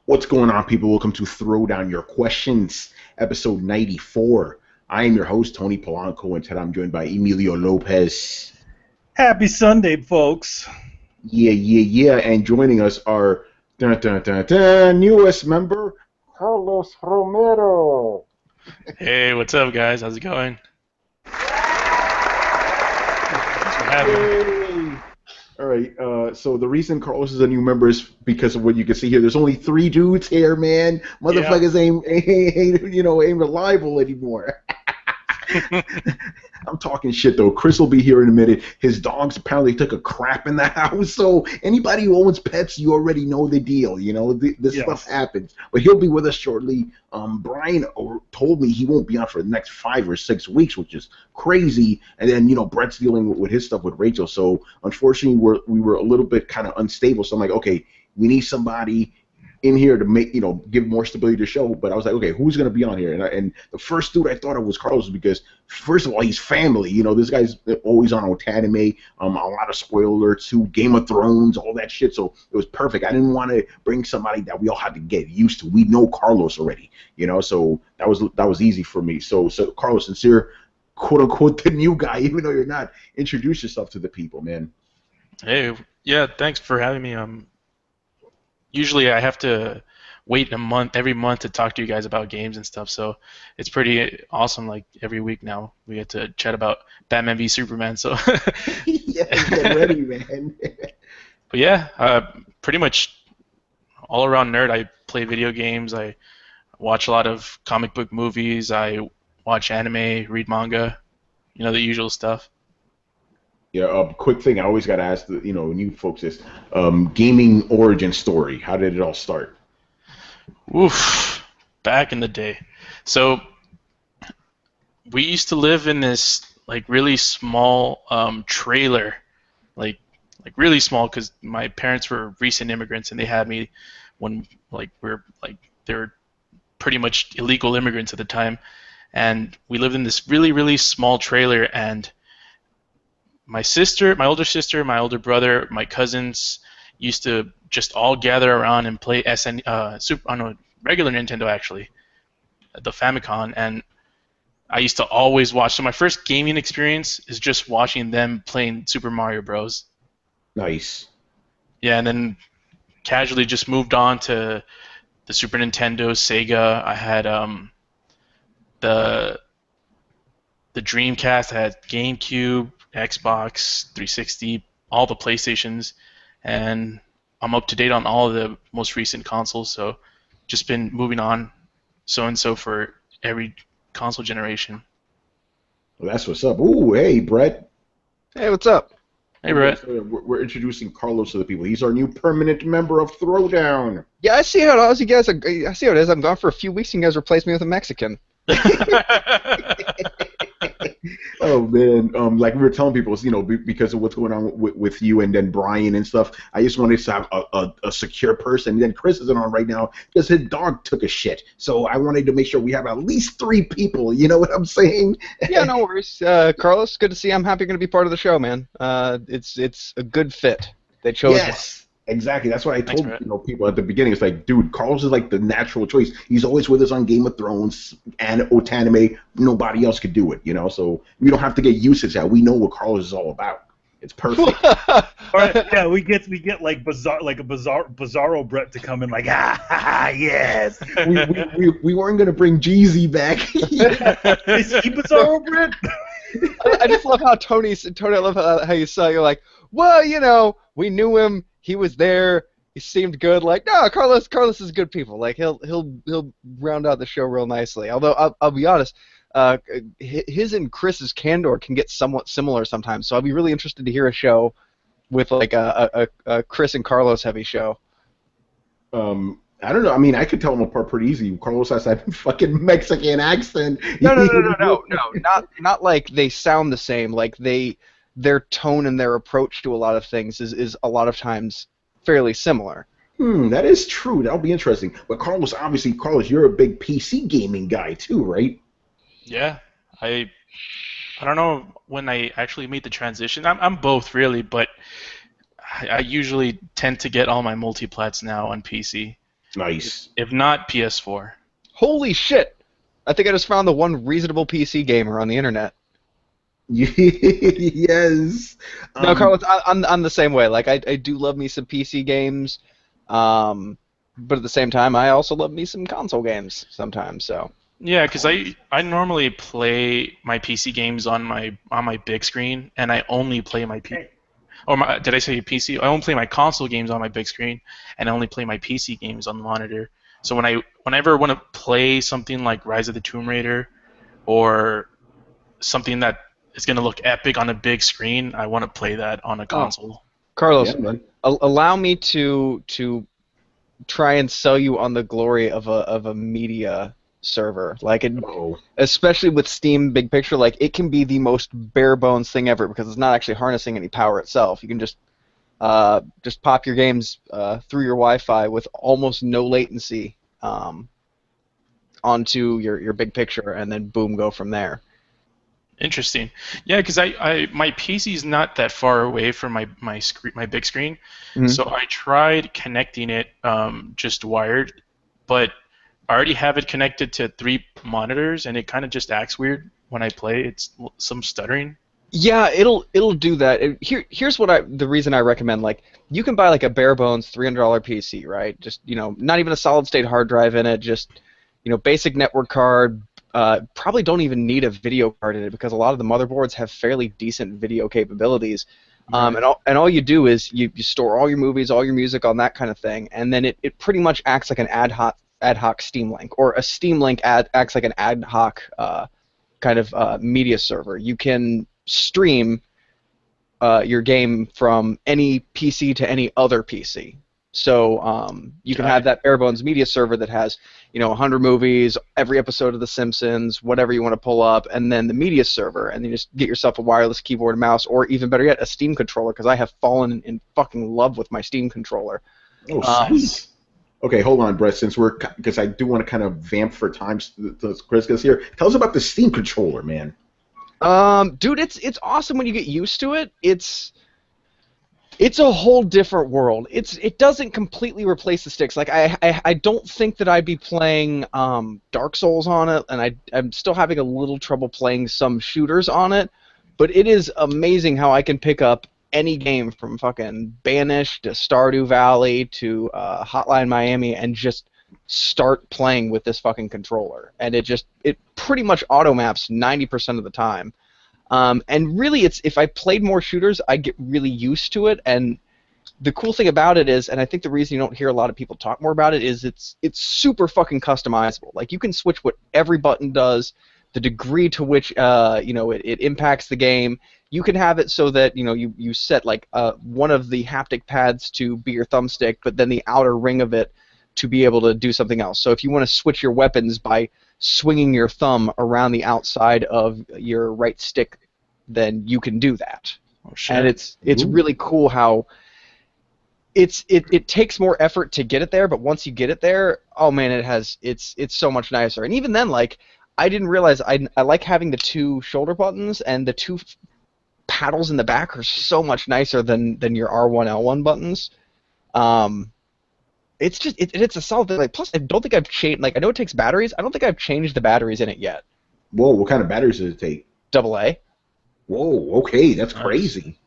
What's going on, people? Welcome to Throwdown Your Questions, episode 94. I am your host, Tony Polanco, and today I'm joined by Emilio Lopez. Happy Sunday, folks. Yeah. And joining us are newest member, Carlos Romero. Hey, what's up, guys? How's it going? Thanks for having me. All right, so the reason Carlos is a new member is because of what you can see here. There's only 3 dudes here, man. Motherfuckers ain't reliable anymore. I'm talking shit, though. Chris will be here in a minute. His dogs apparently took a crap in the house, so anybody who owns pets, you already know the deal. You know, this stuff happens. But he'll be with us shortly. Brian told me he won't be on for the next 5 or 6 weeks, which is crazy. And then, Brett's dealing with his stuff with Rachel. So, unfortunately, we were a little bit kind of unstable. So I'm like, okay, we need somebody in here to make, give more stability to the show. But I was like, okay, who's going to be on here? And the first dude I thought of was Carlos because, first of all, he's family. This guy's always on anime, a lot of spoiler alerts too, Game of Thrones, all that shit. So it was perfect. I didn't want to bring somebody that we all had to get used to. We know Carlos already, so that was easy for me. So Carlos, since you're quote unquote the new guy, even though you're not, introduce yourself to the people, man. Hey, yeah, thanks for having me. Usually I have to wait every month to talk to you guys about games and stuff, so it's pretty awesome. Like every week now, we get to chat about Batman v Superman. So yeah, get ready, man. But yeah, pretty much all around nerd. I play video games. I watch a lot of comic book movies. I watch anime, read manga. The usual stuff. Yeah, quick thing I always got to ask the new folks is gaming origin story. How did it all start? Oof, back in the day. So we used to live in this really small trailer, like really small, because my parents were recent immigrants and they had me when they were pretty much illegal immigrants at the time, and we lived in this really small trailer. And my sister, my older sister, my older brother, my cousins used to just all gather around and play regular Nintendo, actually, the Famicom, and I used to always watch. So my first gaming experience is just watching them playing Super Mario Bros. Nice. Yeah, and then casually just moved on to the Super Nintendo, Sega. I had the Dreamcast. I had GameCube, Xbox 360, all the PlayStations, and I'm up to date on all of the most recent consoles, so just been moving on so for every console generation. Well, that's what's up. Ooh, hey, Brett. Hey, what's up? Hey, Brett. We're introducing Carlos to the people. He's our new permanent member of Throwdown. Yeah, I see how it is. I see how it is. I'm gone for a few weeks and you guys replaced me with a Mexican. Oh man, like we were telling people, because of what's going on with you and then Brian and stuff, I just wanted to have a secure person. And then Chris isn't on right now because his dog took a shit. So I wanted to make sure we have at least 3 people. You know what I'm saying? Yeah, no worries. Carlos, good to see you. I'm happy you're going to be part of the show, man. It's a good fit. They chose Yes. Exactly. That's what I told people at the beginning. It's like, dude, Carlos is like the natural choice. He's always with us on Game of Thrones and Otanime. Nobody else could do it, So we don't have to get used to that. We know what Carlos is all about. It's perfect. Yeah, we get like Bizarro Brett to come in like, yes. we weren't gonna bring Jeezy back. Is he Bizarro Brett? I just love how Tony. I love how you saw. You're like, well, we knew him. He was there. He seemed good. Like, no, Carlos is good people. Like, he'll round out the show real nicely. Although I'll be honest, his and Chris's candor can get somewhat similar sometimes. So I'll be really interested to hear a show with like a Chris and Carlos heavy show. I don't know. I mean, I could tell them apart pretty easy. Carlos has that fucking Mexican accent. No. Not like they sound the same. Like their tone and their approach to a lot of things is a lot of times fairly similar. That is true. That'll be interesting. But Carlos, you're a big PC gaming guy too, right? Yeah, I don't know when I actually made the transition. I'm both really, but I usually tend to get all my multiplats now on PC. Nice. If not, PS4. Holy shit! I think I just found the one reasonable PC gamer on the internet. Yes. No, Carlos, I'm the same way. Like, I do love me some PC games, but at the same time, I also love me some console games sometimes. So. Yeah, because I normally play my PC games on my big screen, and I only play my did I say PC? I only play my console games on my big screen, and I only play my PC games on the monitor. So whenever I want to play something like Rise of the Tomb Raider, or something that is going to look epic on a big screen, I want to play that on a console. Carlos, Yeah, man. allow me to try and sell you on the glory of a media server. Like, especially with Steam Big Picture, like, it can be the most bare bones thing ever because it's not actually harnessing any power itself. You can just pop your games through your Wi-Fi with almost no latency onto your Big Picture, and then boom, go from there. Interesting. Yeah, because my PC is not that far away from my big screen, Mm-hmm. so I tried connecting it just wired, but I already have it connected to 3 monitors, and it kind of just acts weird when I play. It's some stuttering. Yeah, it'll do that. Here's the reason I recommend, like, you can buy like a bare bones $300 PC, right? Just, not even a solid state hard drive in it, just, basic network card. Probably don't even need a video card in it because a lot of the motherboards have fairly decent video capabilities. And all you do is you store all your movies, all your music on that kind of thing, and then it pretty much acts like an ad hoc Steam Link, or a Steam Link acts like an ad hoc kind of media server. You can stream your game from any PC to any other PC. So you can have that bare bones media server that has 100 movies, every episode of The Simpsons, whatever you want to pull up, and then the media server, and then you just get yourself a wireless keyboard and mouse, or even better yet, a Steam controller, because I have fallen in fucking love with my Steam controller. Oh, sweet. Okay, hold on, Brett, because I do want to kind of vamp for time to Chris gets here. Tell us about the Steam controller, man. Dude, it's awesome when you get used to it. It's a whole different world. It doesn't completely replace the sticks. Like, I don't think that I'd be playing Dark Souls on it, and I'm still having a little trouble playing some shooters on it, but it is amazing how I can pick up any game from fucking Banished to Stardew Valley to Hotline Miami and just start playing with this fucking controller. And it pretty much auto maps 90% of the time. And really, if I played more shooters, I get really used to it. And the cool thing about it is, and I think the reason you don't hear a lot of people talk more about it, is it's super fucking customizable. Like, you can switch what every button does, the degree to which it impacts the game. You can have it so that you set like one of the haptic pads to be your thumbstick, but then the outer ring of it to be able to do something else. So if you want to switch your weapons by swinging your thumb around the outside of your right stick, then you can do that. Oh, shit. And it's really cool how it takes more effort to get it there, but once you get it there, oh man, it's so much nicer. And even then, like, I didn't realize I like having the 2 shoulder buttons, and the 2 paddles in the back are so much nicer than your R1 L1 buttons. It's just it's a solid thing. Like, plus, I don't think I've changed. Like, I know it takes batteries. I don't think I've changed the batteries in it yet. Whoa, what kind of batteries does it take? AA. Whoa, okay, that's crazy.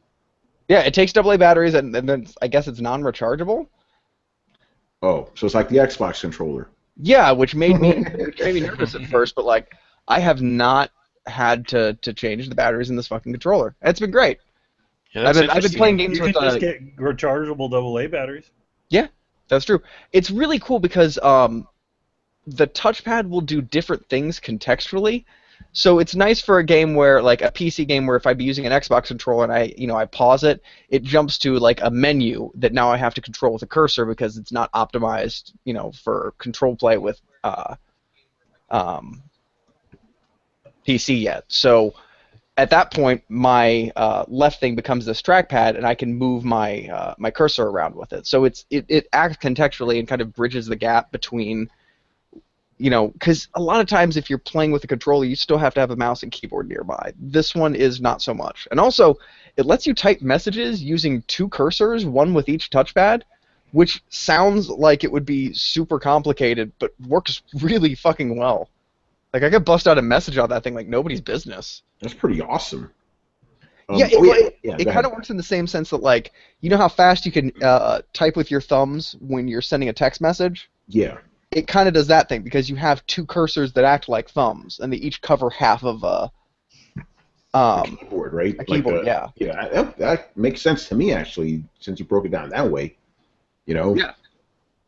Yeah, it takes AA batteries, and then I guess it's non-rechargeable. Oh, so it's like the Xbox controller. Yeah, which made me nervous at first, but like, I have not had to change the batteries in this fucking controller. It's been great. Yeah, I've been playing games you with can just get rechargeable AA batteries. Yeah, that's true. It's really cool because the touchpad will do different things contextually. So it's nice for a game where, like a PC game, where if I be using an Xbox controller and I pause it, it jumps to like a menu that now I have to control with a cursor because it's not optimized, for control play with PC yet. So at that point, my left thing becomes this trackpad, and I can move my my cursor around with it. So it acts contextually and kind of bridges the gap between. Because a lot of times if you're playing with a controller, you still have to have a mouse and keyboard nearby. This one is not so much. And also, it lets you type messages using 2 cursors, one with each touchpad, which sounds like it would be super complicated, but works really fucking well. Like, I could bust out a message on that thing like nobody's business. That's pretty awesome. It kind of works in the same sense that, like, you know how fast you can type with your thumbs when you're sending a text message? Yeah. It kind of does that thing because you have two cursors that act like thumbs, and they each cover half of a keyboard, right? A keyboard, yeah. Yeah, that makes sense to me, actually, since you broke it down that way. You know? Yeah.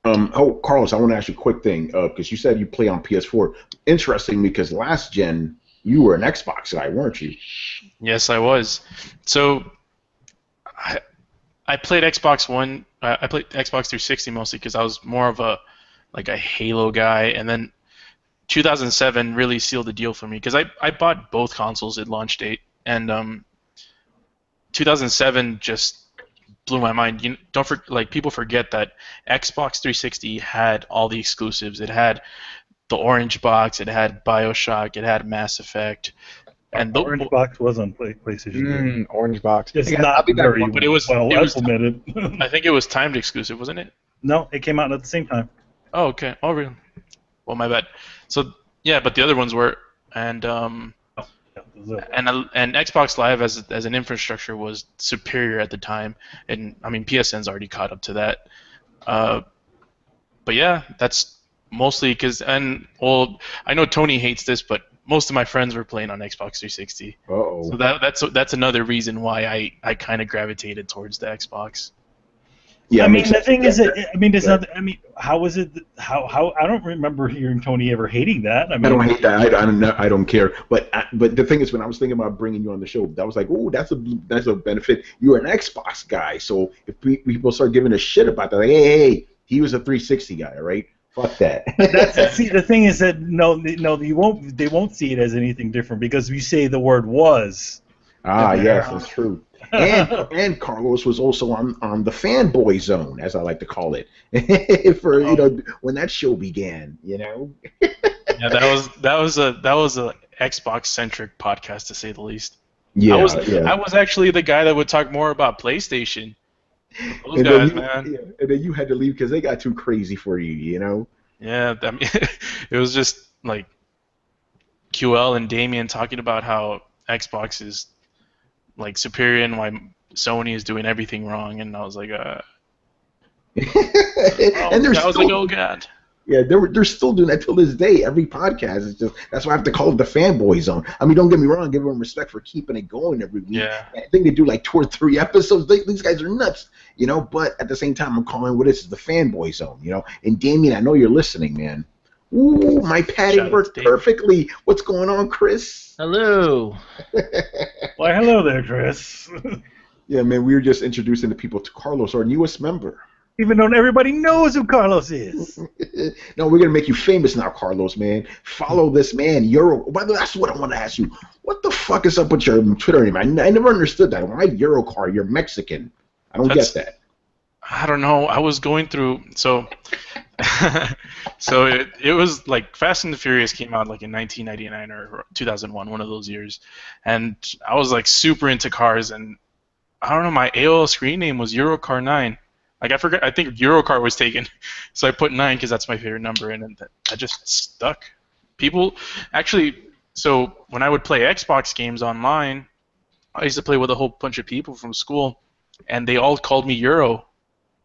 Carlos, I want to ask you a quick thing, because you said you play on PS4. Interesting, because last gen, you were an Xbox guy, weren't you? Yes, I was. So I played Xbox One. I played Xbox 360 mostly because I was more of a Halo guy, and then 2007 really sealed the deal for me because I bought both consoles at launch date, and 2007 just blew my mind. People forget that Xbox 360 had all the exclusives. It had the orange box, it had BioShock, it had Mass Effect, and the orange box was on PlayStation. Orange box. It's not very but it was implemented. I think it was timed exclusive, wasn't it? No, it came out at the same time. Oh, okay. Oh, really? Well, my bad. So yeah, but the other ones were, and Xbox Live as an infrastructure was superior at the time, and I mean PSN's already caught up to that. But yeah, that's mostly because, I know Tony hates this, but most of my friends were playing on Xbox 360. Uh-oh. So that's another reason why I kind of gravitated towards the Xbox. Yeah, I mean, the thing is, how was it? How I don't remember hearing Tony ever hating that. I don't hate that. I don't care. But the thing is, when I was thinking about bringing you on the show, that was like, oh, that's a benefit. You're an Xbox guy, so if people start giving a shit about that, like, hey, he was a 360 guy, right? Fuck that. See, the thing is that no, they won't see it as anything different because we say the word was. Yes, that's true. And Carlos was also on the fanboy zone, as I like to call it, for when that show began. Yeah, that was a Xbox centric podcast, to say the least. Yeah, I was actually the guy that would talk more about PlayStation. Those guys, man. Yeah, and then you had to leave because they got too crazy for you, you know? Yeah, I mean, it was just like QL and Damien talking about how Xbox is like superior and why Sony is doing everything wrong, and I was like, and I was like, oh god. Yeah, they're still doing that till this day. Every podcast is just that's why I have to call it the fanboy zone. I mean, don't get me wrong, give them respect for keeping it going every week. Yeah. I think they do like 2 or 3 episodes. These guys are nuts, you know. But at the same time, I'm calling what this is the fanboy zone, you know. And Damien, I know you're listening, man. Ooh, my padding worked perfectly. What's going on, Chris? Hello. Why, hello there, Chris. Yeah, man, we were just introducing the people to Carlos, our newest member. Even though everybody knows who Carlos is. No, we're gonna make you famous now, Carlos, man. Follow this man, Euro. By the way, that's what I want to ask you. What the fuck is up with your Twitter name? I never understood that. Why Eurocar? You're Mexican. I don't get that. I don't know. I was going through so it was like Fast and the Furious came out like in 1999 or 2001, one of those years, and I was like super into cars, and I don't know, my AOL screen name was Eurocar9. Like I forgot, I think Eurocar was taken, so I put 9 because that's my favorite number, and that just stuck. People actually, so when I would play Xbox games online, I used to play with a whole bunch of people from school, and they all called me Euro.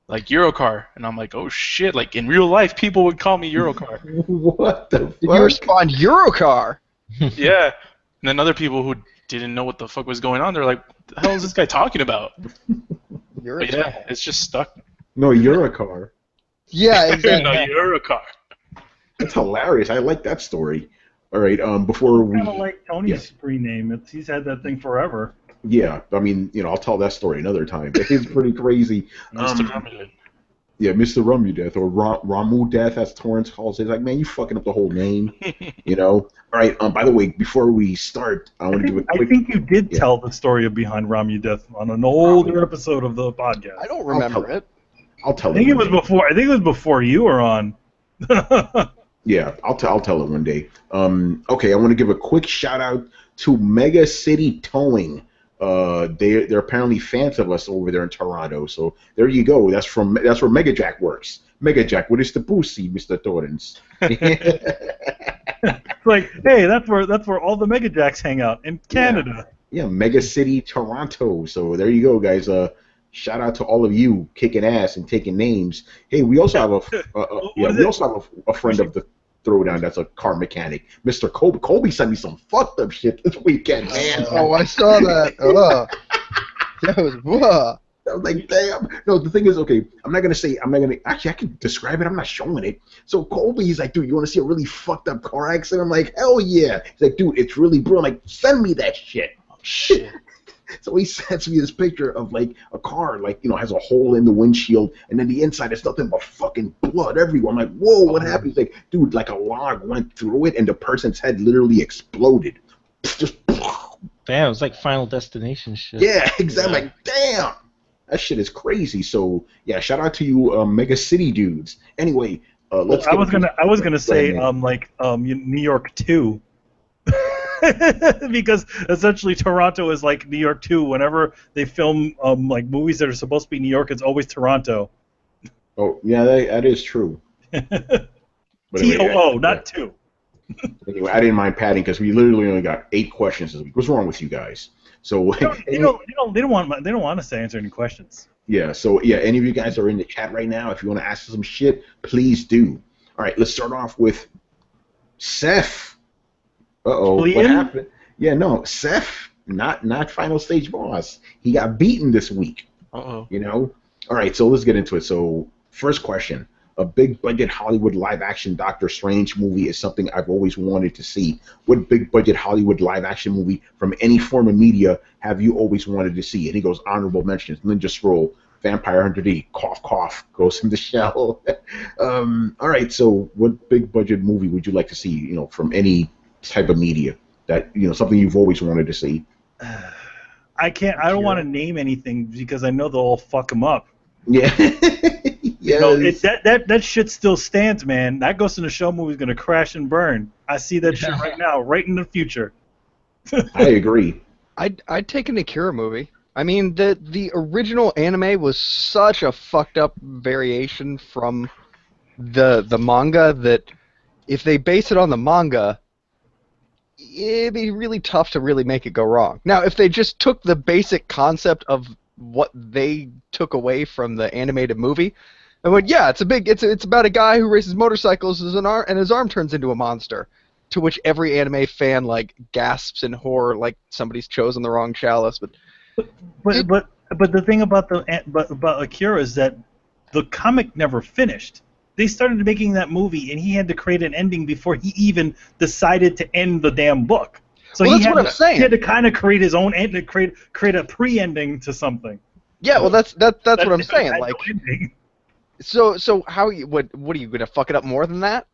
Like Eurocar, and I'm like, oh shit! Like in real life, people would call me Eurocar. What the fuck? Did you respond Eurocar? Yeah, and then other people who didn't know what the fuck was going on, they're like, what the hell is this guy talking about? But yeah, it's just stuck. No, Eurocar. Yeah, exactly. No, Eurocar. That's hilarious. I like that story. All right, before we... kind of like Tony's screen name. He's had that thing forever. Yeah, I mean, I'll tell that story another time. It's pretty crazy. Mr. Rummy. Yeah, Mr. Rummy Death, or Ramu Death, as Torrance calls it. It's like, man, you fucking up the whole name, All right, by the way, before we start, I want to give a quick... I think you did tell the story of behind Ramu Death on an older episode of the podcast. I don't remember it. I'll tell it. I think it was before you were on. Yeah, I'll tell it one day. Okay, I want to give a quick shout out to Mega City Towing. they're apparently fans of us over there in Toronto. So there you go. That's where Megajack works. Megajack, what is the boosie, Mr. Torrance? It's like, hey, that's where all the Mega Jacks hang out in Canada. Yeah, Mega City, Toronto. So there you go, guys. Shout out to all of you kicking ass and taking names. Hey, we also have a friend of the Throwdown that's a car mechanic, Mr. Kobe. Kobe sent me some fucked up shit this weekend, man. Oh, I saw that. That was I was like, damn. No, the thing is, okay, actually, I can describe it. I'm not showing it. So Colby, he's like, dude, you want to see a really fucked up car accident? I'm like, hell yeah. He's like, dude, it's really brutal. I'm like, send me that shit. Oh, shit. So he sends me this picture of, like, a car, like, has a hole in the windshield, and then the inside is nothing but fucking blood everywhere. I'm like, whoa, what happened? He's like, dude, like a log went through it, and the person's head literally exploded. Just, damn, it was like Final Destination shit. Yeah, exactly. Like, damn. That shit is crazy. So yeah, shout out to you, Mega City dudes. Anyway, let's. I was gonna say New York 2, because essentially Toronto is like New York 2. Whenever they film like movies that are supposed to be New York, it's always Toronto. Oh yeah, that is true. TOO, not 2. Anyway, I didn't mind padding because we literally only got 8 questions this week. What's wrong with you guys? So they don't want us to answer any questions. Yeah. So yeah, any of you guys are in the chat right now. If you want to ask some shit, please do. All right, let's start off with Seth. What happened? Yeah, no, Seth, not final stage boss. He got beaten this week. Uh-oh. All right, so let's get into it. So first question. A big-budget Hollywood live-action Doctor Strange movie is something I've always wanted to see. What big-budget Hollywood live-action movie from any form of media have you always wanted to see? And he goes, honorable mentions, Ninja Scroll, Vampire Hunter D, cough, cough, Ghost in the Shell. All right, so what big-budget movie would you like to see, from any type of media that, something you've always wanted to see? I don't want to name anything because I know they'll all fuck them up. Yeah. Yes. That shit still stands, man. That Ghost in the Shell movie is gonna crash and burn. I see that shit right now, right in the future. I agree. I'd take an Akira movie. I mean, the original anime was such a fucked up variation from the manga that if they base it on the manga, it'd be really tough to really make it go wrong. Now, if they just took the basic concept of what they took away from the animated movie, and went, yeah, it's about a guy who races motorcycles and his arm turns into a monster, to which every anime fan like gasps in horror, like somebody's chosen the wrong chalice. But the thing about about Akira is that the comic never finished. They started making that movie, and he had to create an ending before he even decided to end the damn book. So that's what I'm saying. He had to kind of create his own ending, create a pre-ending to something. Yeah, well, that's what I'm saying. Had like, no ending. so how what are you gonna fuck it up more than that?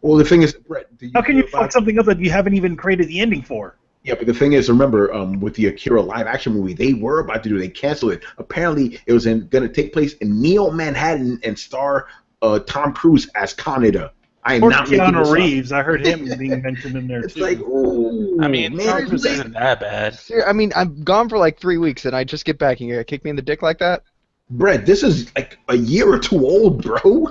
Well, the thing is, Brett, how can you fuck something up that you haven't even created the ending for? Yeah, but the thing is, remember, with the Akira live-action movie, they canceled it. Apparently, it was going to take place in Neo Manhattan and star Tom Cruise as Kaneda. I am not making this Keanu Reeves. up. I heard him being mentioned in there It's too. like, ooh, I mean, man, Tom Cruise isn't that bad. I mean, I'm gone for like 3 weeks, and I just get back, and you're gonna kick me in the dick like that? Brett, this is like a year or two old, bro.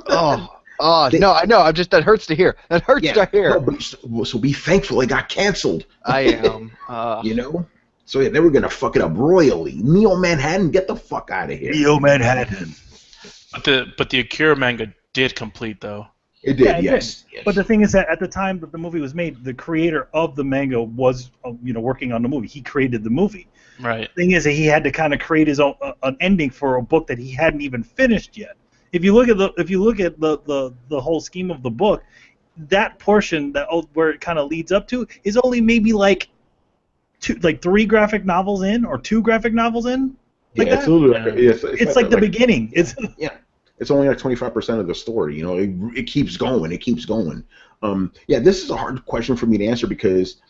No, I know. That hurts to hear. That hurts to hear. So be thankful it got canceled. I am. So yeah, they were gonna fuck it up royally. Neo Manhattan, get the fuck out of here. Neo Manhattan. But the Akira manga did complete though. It did, Yeah, yes. But the thing is that at the time that the movie was made, the creator of the manga was, working on the movie. He created the movie. Right. The thing is that he had to kind of create his own an ending for a book that he hadn't even finished yet. If you look at the whole scheme of the book, that portion where it kind of leads up to is only maybe like 3 graphic novels in or 2 graphic novels in. Like absolutely. Yeah. It's like the beginning. It's only like 25% of the story. It keeps going. It keeps going. This is a hard question for me to answer because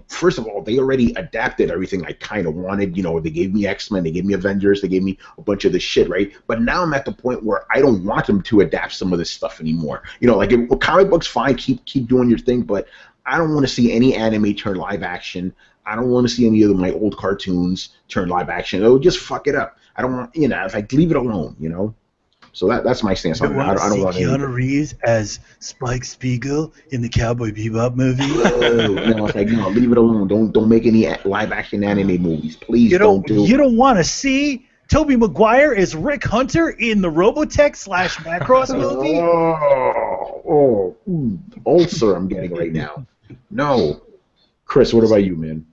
first of all, they already adapted everything I kind of wanted. They gave me X-Men, they gave me Avengers, they gave me a bunch of this shit, right? But now I'm at the point where I don't want them to adapt some of this stuff anymore. Comic books, fine, keep doing your thing, but I don't want to see any anime turn live action. I don't want to see any of my old cartoons turn live action. It'll just fuck it up. I don't want, it's like leave it alone. So that's my stance on it. I don't want Keanu Reeves as Spike Spiegel in the Cowboy Bebop movie. No, it's like no, leave it alone. Don't make any live action anime movies, please. Don't do. You don't want to see Tobey Maguire as Rick Hunter in the Robotech / Macross movie. Ulcer I'm getting right now. No, Chris, what about you, man?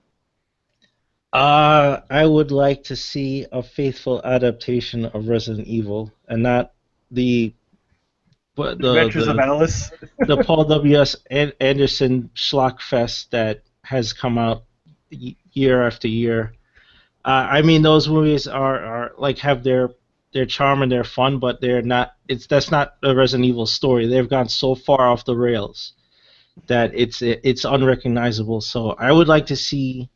I would like to see a faithful adaptation of Resident Evil, and not the Adventures of Alice. the Paul W.S. Anderson schlockfest that has come out year after year. I mean, those movies are like have their charm and their fun, but they're not. That's not a Resident Evil story. They've gone so far off the rails that it's unrecognizable. So I would like to see,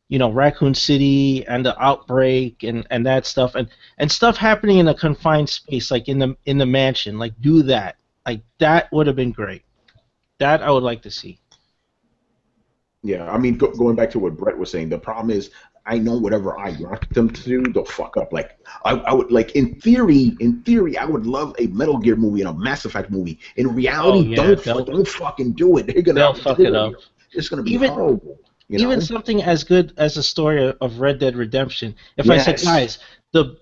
Raccoon City and the outbreak and that stuff and stuff happening in a confined space, like in the mansion. Like do that. Like that would have been great. That I would like to see. Yeah, I mean, going back to what Brett was saying, the problem is I know whatever I want them to do, they'll fuck up. Like I would like in theory, I would love a Metal Gear movie and a Mass Effect movie. In reality, don't fucking do it. They'll fuck it up. It's gonna be horrible. Even something as good as the story of Red Dead Redemption. If I said, guys, the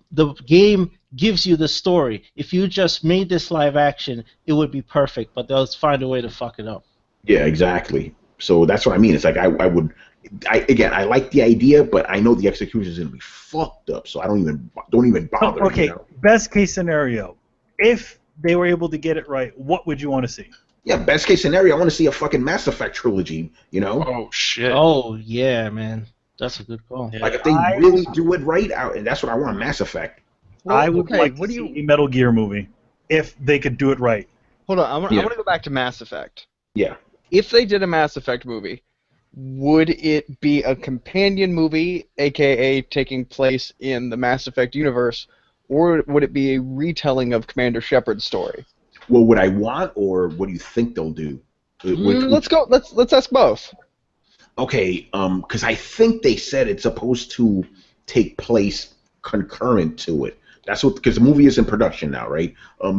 game gives you the story. If you just made this live action, it would be perfect. But they'll find a way to fuck it up. Yeah, exactly. So that's what I mean. It's like I like the idea, but I know the execution is gonna be fucked up. So I don't even bother. Okay, best case scenario, if they were able to get it right, what would you want to see? Yeah, best case scenario, I want to see a fucking Mass Effect trilogy. Oh shit. Oh yeah, man, that's a good call. Yeah. Like if they really do it right, and that's what I want, Mass Effect. Well, I would like to see a Metal Gear movie if they could do it right. Hold on, I want to go back to Mass Effect. Yeah. If they did a Mass Effect movie, would it be a companion movie, aka taking place in the Mass Effect universe, or would it be a retelling of Commander Shepard's story? Well, what I want, or what do you think they'll do? Let's go. Let's ask both. Okay, because I think they said it's supposed to take place concurrent to it. That's what, because the movie is in production now, right? I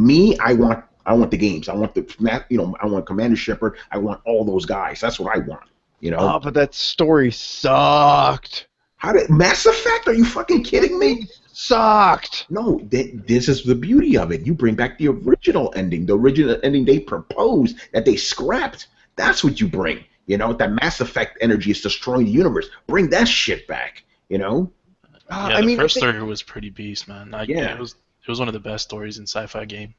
want the games. I want I want Commander Shepard. I want all those guys. That's what I want. Oh, but that story sucked. How did Mass Effect? Are you fucking kidding me? Sucked. No, this is the beauty of it. You bring back the original ending they proposed that they scrapped. That's what you bring. That Mass Effect energy is destroying the universe. Bring that shit back. Yeah, the first story was pretty beast, man. It was one of the best stories in sci-fi game.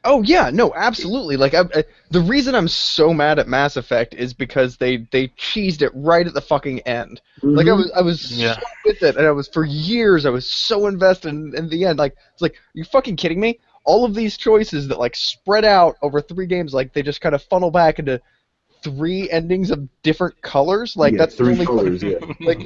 Oh yeah, no, absolutely. Like the reason I'm so mad at Mass Effect is because they cheesed it right at the fucking end. Mm-hmm. Like I was so with it, and for years I was so invested in the end. Like it's like, are you fucking kidding me? All of these choices that like spread out over 3 games, like they just kind of funnel back into 3 endings of different colors. Like that's 3 the only colors. Yeah. Like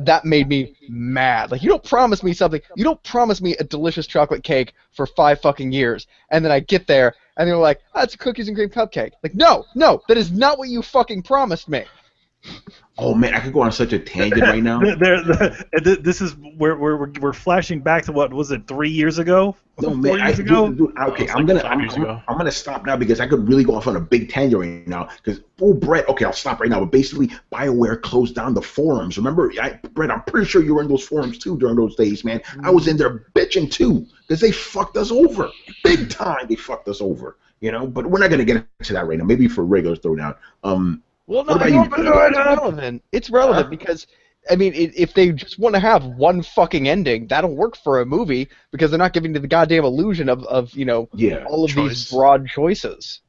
that made me mad. Like you don't promise me something. You don't promise me a delicious chocolate cake for 5 fucking years, and then I get there and they're like, "Oh, it's a cookies and cream cupcake." Like no, that is not what you fucking promised me. Oh man, I could go on such a tangent right now. This is where we're flashing back to what was it 3 years ago? No man, 4 years ago. Okay, I'm gonna stop now because I could really go off on a big tangent right now. Because Brett, okay, I'll stop right now. But basically, BioWare closed down the forums. Remember, Brett? I'm pretty sure you were in those forums too during those days, man. I was in there bitching too because they fucked us over big time. They fucked us over, But we're not gonna get into that right now. Maybe for regular Throwdown. Well, no, it's relevant. It's relevant because, I mean, if they just want to have one fucking ending, that'll work for a movie because they're not giving you the goddamn illusion of all of these broad choices.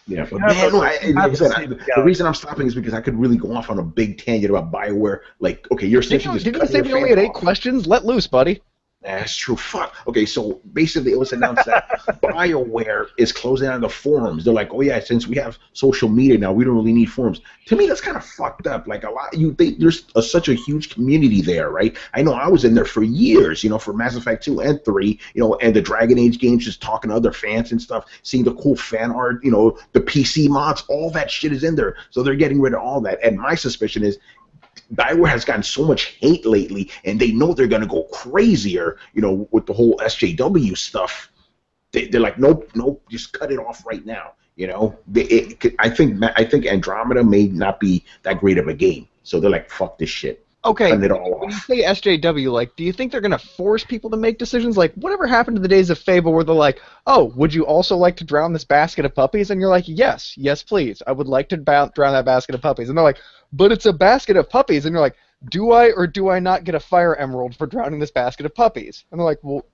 Yeah, but man, like I said, the reason I'm stopping is because I could really go off on a big tangent about BioWare. Like, okay, you're essentially just didn't you say we only had 8 questions? Let loose, buddy. That's true. Fuck. Okay, so basically it was announced that BioWare is closing down the forums. They're like, oh yeah, since we have social media now, we don't really need forums. To me, that's kind of fucked up. Like there's such a huge community there, right? I know I was in there for years, for Mass Effect 2 and 3, and the Dragon Age games, just talking to other fans and stuff, seeing the cool fan art, the PC mods, all that shit is in there. So they're getting rid of all that. And my suspicion is BioWare has gotten so much hate lately, and they know they're gonna go crazier, with the whole SJW stuff. They're like, nope, nope, just cut it off right now. I think Andromeda may not be that great of a game, so they're like, fuck this shit. Okay, Cutting it all when you off. say SJW, like, do you think they're going to force people to make decisions? Like, whatever happened to the days of Fable where they're like, oh, would you also like to drown this basket of puppies? And you're like, yes, please. I would like to drown that basket of puppies. And they're like, but it's a basket of puppies. And you're like, do I or do I not get a fire emerald for drowning this basket of puppies? And they're like, well,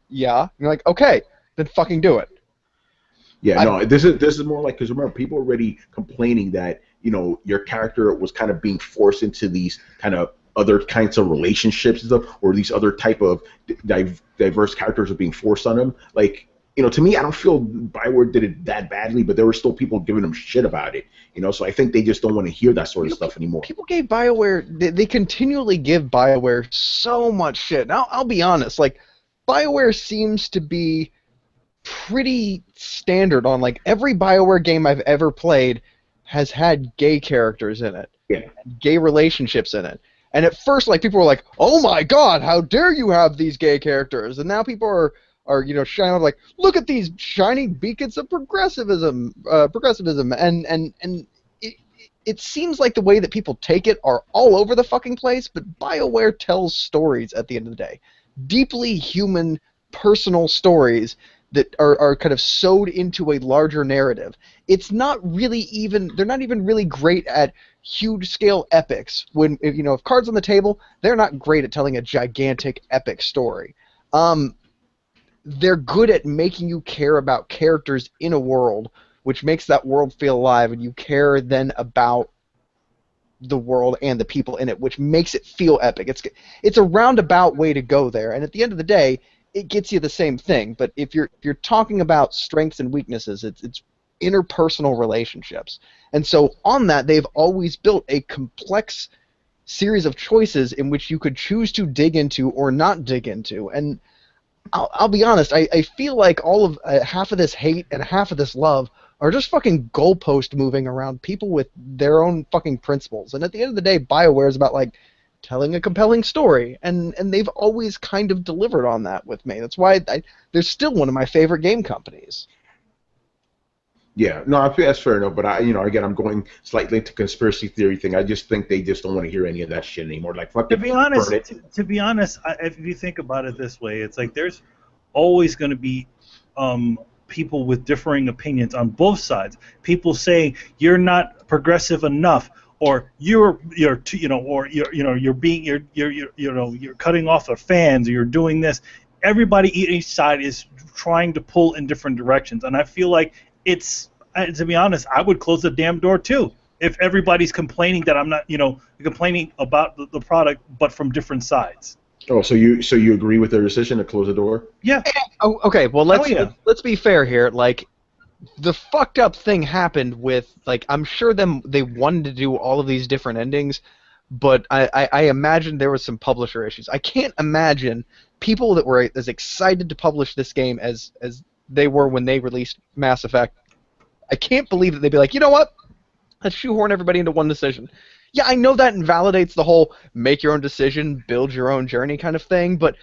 yeah. And you're like, okay, then fucking do it. Yeah, no, this is more like, because remember, people are already complaining that your character was kind of being forced into these kind of other kinds of relationships and stuff, or these other type of diverse characters are being forced on them. Like, to me, I don't feel BioWare did it that badly, but there were still people giving them shit about it. So I think they just don't want to hear that sort of stuff anymore. People gave BioWare, they continually give BioWare so much shit. Now, I'll be honest, like, BioWare seems to be pretty standard on, like, every BioWare game I've ever played has had gay characters in it. Yeah. Gay relationships in it. And at first, like, people were like, oh my god, how dare you have these gay characters? And now people are shining up like, look at these shining beacons of progressivism, and it seems like the way that people take it are all over the fucking place, but BioWare tells stories at the end of the day. Deeply human, personal stories that are kind of sewed into a larger narrative. It's not really even, they're not even really great at huge scale epics. If Cards on the Table, they're not great at telling a gigantic epic story. They're good at making you care about characters in a world, which makes that world feel alive, and you care then about the world and the people in it, which makes it feel epic. It's a roundabout way to go there, and at the end of the day, it gets you the same thing. But if you're talking about strengths and weaknesses, it's interpersonal relationships. And so on that, they've always built a complex series of choices in which you could choose to dig into or not dig into. And I'll be honest, I feel like all of half of this hate and half of this love are just fucking goalpost moving around people with their own fucking principles. And at the end of the day, BioWare is about, like, telling a compelling story, and they've always kind of delivered on that with me. That's why they're still one of my favorite game companies. Yeah, no, I think that's fair enough. But again, I'm going slightly into conspiracy theory thing. I just think they just don't want to hear any of that shit anymore. Like, fuck it. To be honest, if you think about it this way, it's like there's always going to be people with differing opinions on both sides. People saying you're not progressive enough, or you're cutting off the fans, or you're doing this. Everybody each side is trying to pull in different directions, and I feel like to be honest, I would close the damn door too if everybody's complaining that I'm not, complaining about the product, but from different sides. Oh, so you agree with their decision to close the door? Yeah. Oh, okay. Well, let's be fair here. Like, the fucked up thing happened with, like, I'm sure they wanted to do all of these different endings, but I imagine there was some publisher issues. I can't imagine people that were as excited to publish this game as they were when they released Mass Effect. I can't believe that they'd be like, you know what? Let's shoehorn everybody into one decision. Yeah, I know that invalidates the whole make your own decision, build your own journey kind of thing, but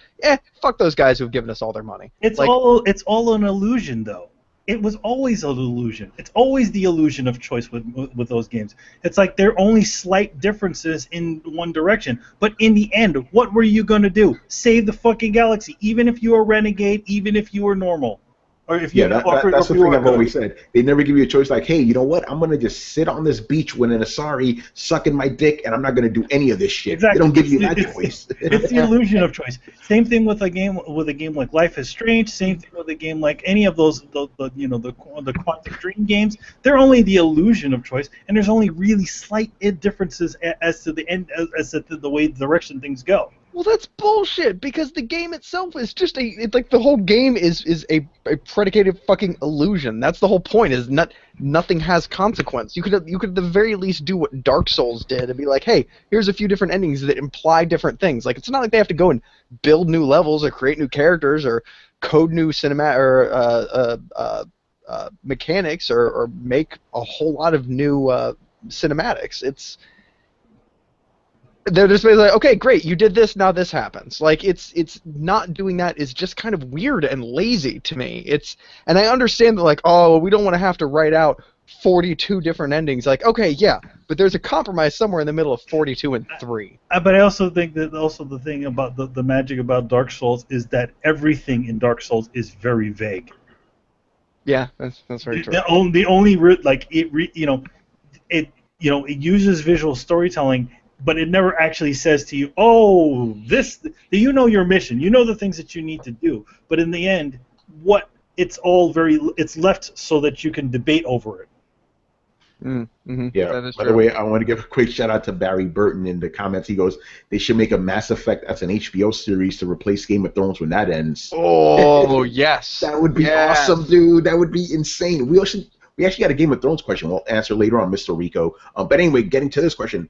fuck those guys who've given us all their money. It's all an illusion, though. It was always an illusion. It's always the illusion of choice with those games. It's like there are only slight differences in one direction, but in the end, what were you going to do? Save the fucking galaxy, even if you were renegade, even if you were normal. Or if you that's the thing I've always said. They never give you a choice like, hey, you know what? I'm going to just sit on this beach with an Asari sucking my dick, and I'm not going to do any of this shit. Exactly. They don't give you that choice. It's the illusion of choice. Same thing with a game like Life is Strange. Same thing with a game like any of those the Quantum Dream games. They're only the illusion of choice, and there's only really slight differences as to the end, as to the way the direction things go. Well, that's bullshit, because the game itself is just the whole game is a predicated fucking illusion. That's the whole point, is nothing has consequence. You could at the very least do what Dark Souls did and be like, hey, here's a few different endings that imply different things. Like, it's not like they have to go and build new levels or create new characters or code new cinema or mechanics or make a whole lot of new cinematics. they're just basically like, okay, great, you did this, now this happens. Like it's not doing that is just kind of weird and lazy to me. And I understand that like, oh, we don't want to have to write out 42 different endings. Like, okay, yeah, but there's a compromise somewhere in the middle of 42 and 3. But I also think that also the thing about the magic about Dark Souls is that everything in Dark Souls is very vague. Yeah, that's very true. The only it uses visual storytelling, but it never actually says to you, oh, you know your mission, you know the things that you need to do, but in the end, it's left so that you can debate over it. Mm-hmm. Yeah. By the way, I want to give a quick shout out to Barry Burton in the comments. He goes, "They should make a Mass Effect as an HBO series to replace Game of Thrones when that ends." Oh yes, that would be awesome, dude. That would be insane. We actually got a Game of Thrones question. We'll answer later on, Mr. Rico. But anyway, getting to this question,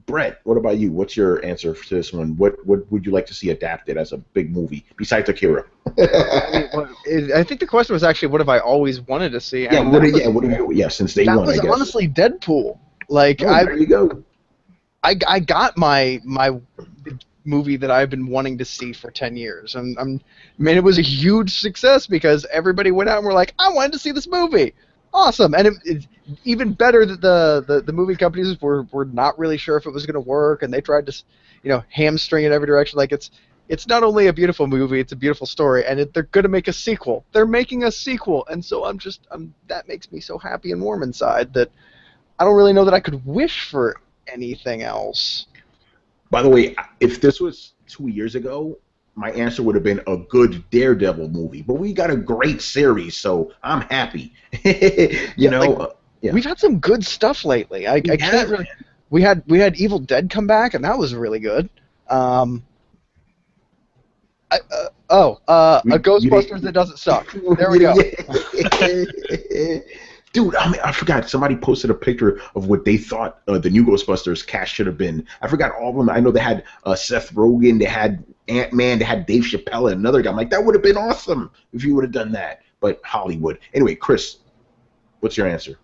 Brett, what about you? What's your answer to this one? What would you like to see adapted as a big movie besides Akira? I think the question was actually, what have I always wanted to see? Yeah, since day one. That was honestly Deadpool. Like, there you go. I got my movie that I've been wanting to see for 10 years, and it was a huge success because everybody went out and were like, I wanted to see this movie. Awesome, and it's even better that the movie companies were not really sure if it was going to work, and they tried to, hamstring it every direction. Like it's not only a beautiful movie, it's a beautiful story, and they're going to make a sequel. They're making a sequel, and so that makes me so happy and warm inside that I don't really know that I could wish for anything else. By the way, if this was 2 years ago, my answer would have been a good Daredevil movie. But we got a great series, so I'm happy. We've had some good stuff lately. I can't really. We had Evil Dead come back, and that was really good. A Ghostbusters that doesn't suck. There we go. Dude, I forgot. Somebody posted a picture of what they thought the new Ghostbusters cast should have been. I forgot all of them. I know they had Seth Rogen, they had Ant-Man, they had Dave Chappelle, and another guy. I'm like, that would have been awesome if you would have done that. But Hollywood. Anyway, Chris, what's your answer?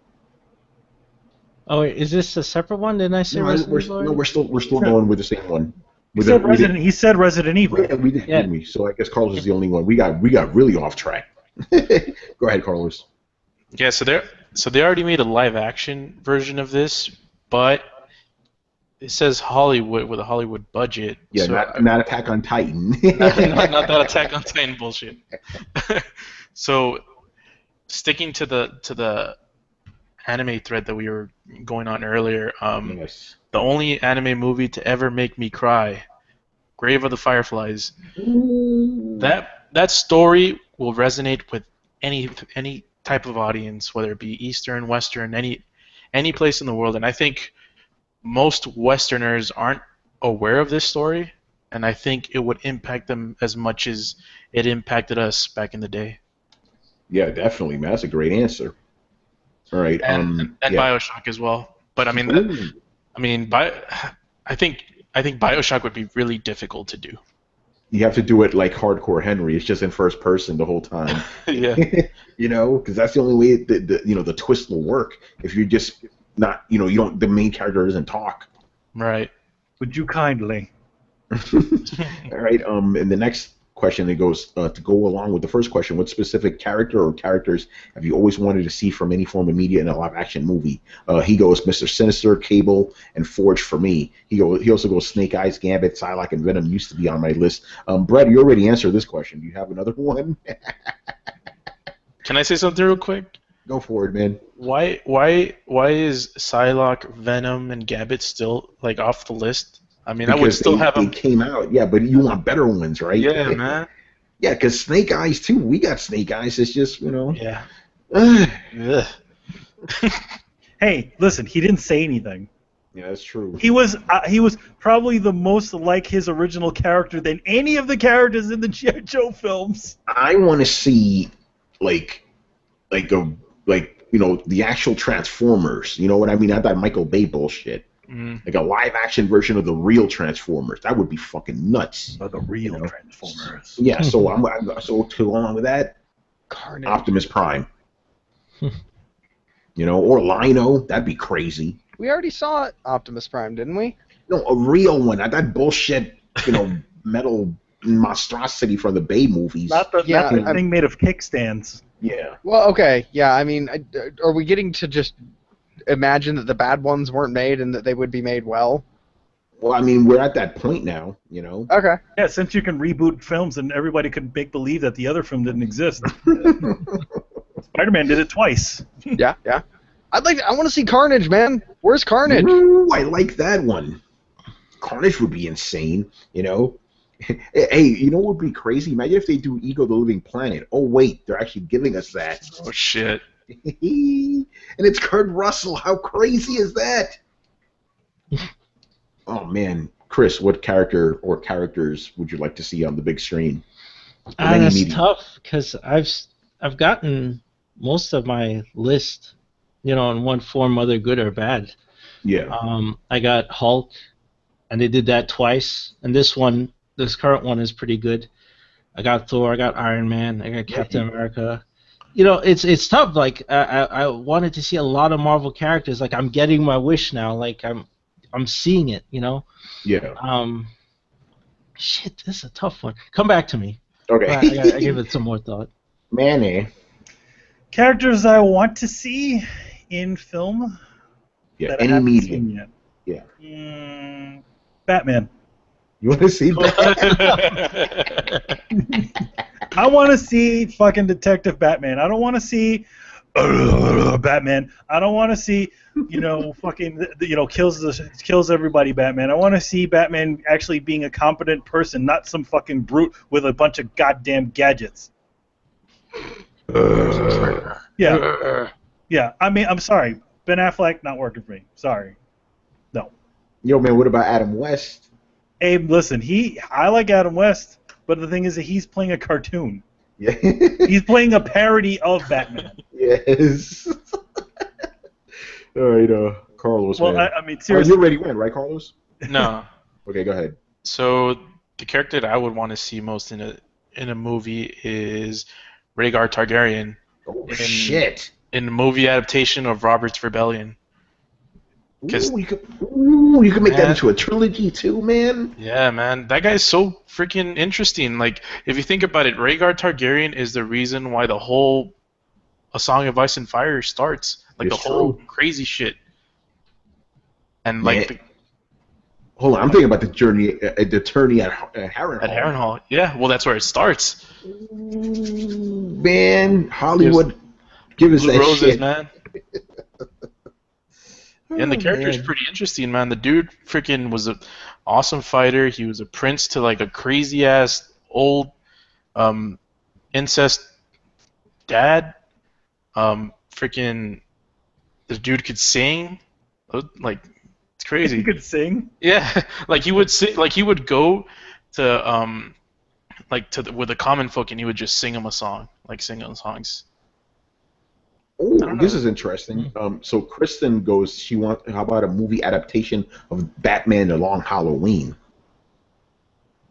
Oh, wait, is this a separate one? Didn't I say Resident Evil? No, we're still going with the same one. He said Resident Evil. Yeah, we did, didn't we? So I guess Carlos is the only one. We got really off track. Go ahead, Carlos. Yeah, so they already made a live action version of this, but it says Hollywood with a Hollywood budget. Yeah, so not Attack on Titan. not that Attack on Titan bullshit. So sticking to the anime thread that we were going on earlier, Yes. The only anime movie to ever make me cry, Grave of the Fireflies. Ooh. That story will resonate with any type of audience, whether it be Eastern, Western, any place in the world. And I think most Westerners aren't aware of this story, and I think it would impact them as much as it impacted us back in the day. Yeah, definitely, man. That's a great answer. All right. And BioShock as well. But I think BioShock would be really difficult to do. You have to do it like Hardcore Henry. It's just in first person the whole time. Yeah. Because that's the only way the twist will work. If you're just not, the main character doesn't talk. Right. Would you kindly? All right. And the next question that goes to go along with the first question: what specific character or characters have you always wanted to see from any form of media in a live-action movie? He goes Mr. Sinister, Cable, and Forge for me. He also goes Snake Eyes, Gambit, Psylocke, and Venom used to be on my list. Brett, you already answered this question. Do you have another one? Can I say something real quick? Go for it, man. Why is Psylocke, Venom, and Gambit still off the list? I mean, because I would still have them. They came out, yeah, but you want better ones, right? Yeah, man. Yeah, because Snake Eyes too. We got Snake Eyes. It's just Yeah. Hey, listen. He didn't say anything. Yeah, that's true. He was probably the most like his original character than any of the characters in the G.I. Joe films. I want to see the actual Transformers. You know what I mean? Not that Michael Bay bullshit. Like a live-action version of the real Transformers. That would be fucking nuts. The real Transformers. Yeah, so so to go along with that, Carnage. Optimus Prime. Or Lino. That'd be crazy. We already saw Optimus Prime, didn't we? No, a real one. Not that bullshit, metal monstrosity from the Bay movies. Not the Yeah, thing made of kickstands. Yeah. Well, okay, yeah. I mean, are we getting to just imagine that the bad ones weren't made and that they would be made well? Well, I mean, we're at that point now, Okay. Yeah, since you can reboot films and everybody could make believe that the other film didn't exist. Spider-Man did it twice. Yeah. I want to see Carnage, man. Where's Carnage? Ooh, I like that one. Carnage would be insane, Hey, you know what would be crazy? Imagine if they do Ego the Living Planet. Oh, wait, they're actually giving us that. Oh shit. And it's Kurt Russell. How crazy is that? Oh, man. Chris, what character or characters would you like to see on the big screen? That's tough because I've gotten most of my list, in one form, whether good or bad. Yeah. I got Hulk, and they did that twice, and this current one is pretty good. I got Thor, I got Iron Man, I got Captain America. It's tough. Like I wanted to see a lot of Marvel characters. Like I'm getting my wish now. Like I'm seeing it. Yeah. Shit, this is a tough one. Come back to me. Okay. I give it some more thought. Manny. Characters I want to see in film. Yeah. That I Any haven't medium. seen yet. Yeah. Batman. You want to see Batman? I want to see fucking Detective Batman. I don't want to see Batman. I don't want to see, fucking, kills everybody Batman. I want to see Batman actually being a competent person, not some fucking brute with a bunch of goddamn gadgets. Yeah. Yeah. I mean, I'm sorry. Ben Affleck, not working for me. Sorry. No. Yo, man, what about Adam West? Hey, listen, I like Adam West, but the thing is that he's playing a cartoon. Yeah. He's playing a parody of Batman. Yes. All right, Carlos. Well, man. I mean, seriously. You already went, right, Carlos? No. Okay, go ahead. So the character that I would want to see most in a movie is Rhaegar Targaryen. Oh shit! In the movie adaptation of Robert's Rebellion. Ooh, you could make that into a trilogy too, man. Yeah, man, that guy's so freaking interesting. Like, if you think about it, Rhaegar Targaryen is the reason why the whole A Song of Ice and Fire starts. Like It's the whole true. crazy shit. And Man. like, Hold on, I'm thinking about the attorney at Harrenhal. at Harrenhal, yeah, well, that's where it starts. Ooh, man, Hollywood, give us Blue that Roses, shit, man. And the character's pretty interesting, man. The dude freaking was an awesome fighter. He was a prince to like a crazy ass old incest dad. Freaking the dude could sing. Like it's crazy. He could sing. Yeah, like he would sing. Like he would go to with the common folk and he would just sing them a song, like sing them songs. Oh, this is interesting. So Kristen goes, how about a movie adaptation of Batman: The Long Halloween?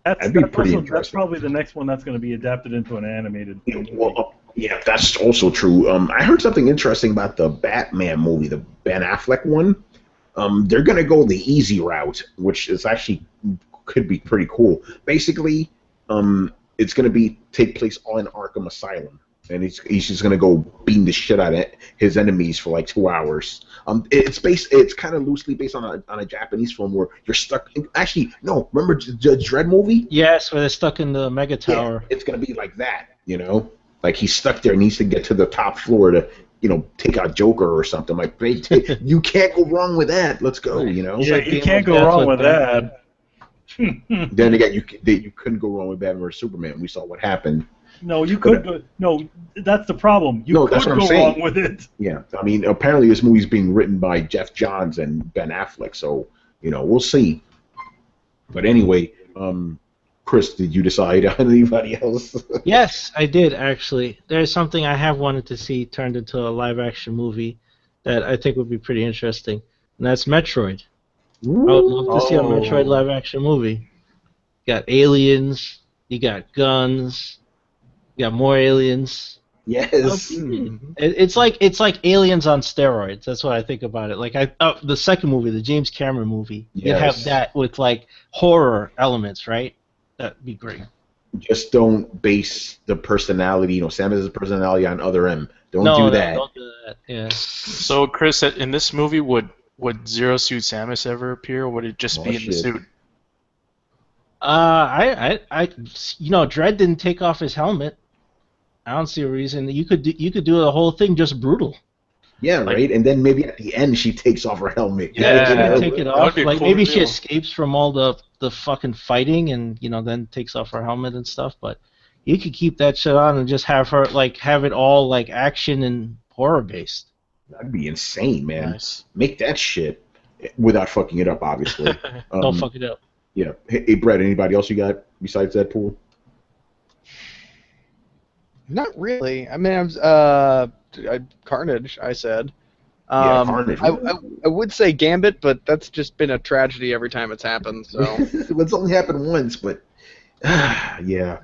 That'd be pretty interesting. That's probably the next one that's going to be adapted into an animated movie. Well, yeah, that's also true. I heard something interesting about the Batman movie, the Ben Affleck one. They're going to go the easy route, which is actually could be pretty cool. Basically, it's going to take place all in Arkham Asylum. And he's just gonna go beating the shit out of his enemies for like 2 hours. It's kind of loosely based on a Japanese film where you're stuck. Actually, no. Remember the Dread movie? Yes, where they're stuck in the mega tower. Yeah, it's gonna be like that. Like he's stuck there, and needs to get to the top floor to take out Joker or something. Like you can't go wrong with that. Let's go. Yeah, you can't go wrong with that. Then again, you couldn't go wrong with Batman vs Superman. We saw what happened. No, you could go. No, that's the problem. You could go wrong with it. Yeah, I mean, apparently this movie's being written by Jeff Johns and Ben Affleck, so we'll see. But anyway, Chris, did you decide on anybody else? Yes, I did actually. There's something I have wanted to see turned into a live-action movie that I think would be pretty interesting, and that's Metroid. Ooh. I would love to see a Metroid live-action movie. You got aliens, you got guns. You got more aliens. Yes. It's like Aliens on steroids. That's what I think about it. Like the second movie, the James Cameron movie, you'd have Yes. that with like horror elements, right? That'd be great. Just don't base the personality, Samus's personality on other M. Don't do that. Don't do that. Yeah. So, Chris, in this movie, would Zero Suit Samus ever appear, or would it just be in the suit? Dredd didn't take off his helmet. I don't see a reason. You could do the whole thing just brutal. Yeah, right. And then maybe at the end she takes off her helmet. Yeah, take it off. Like cool maybe she escapes from all the fucking fighting, and then takes off her helmet and stuff. But you could keep that shit on and just have her have it all like action and horror based. That'd be insane, man. Nice. Make that shit without fucking it up, obviously. Don't fuck it up. Yeah. Hey, Brett, anybody else you got besides Deadpool? Not really. I mean, Carnage, I said. Carnage. I would say Gambit, but that's just been a tragedy every time it's happened. So it's only happened once, but yeah.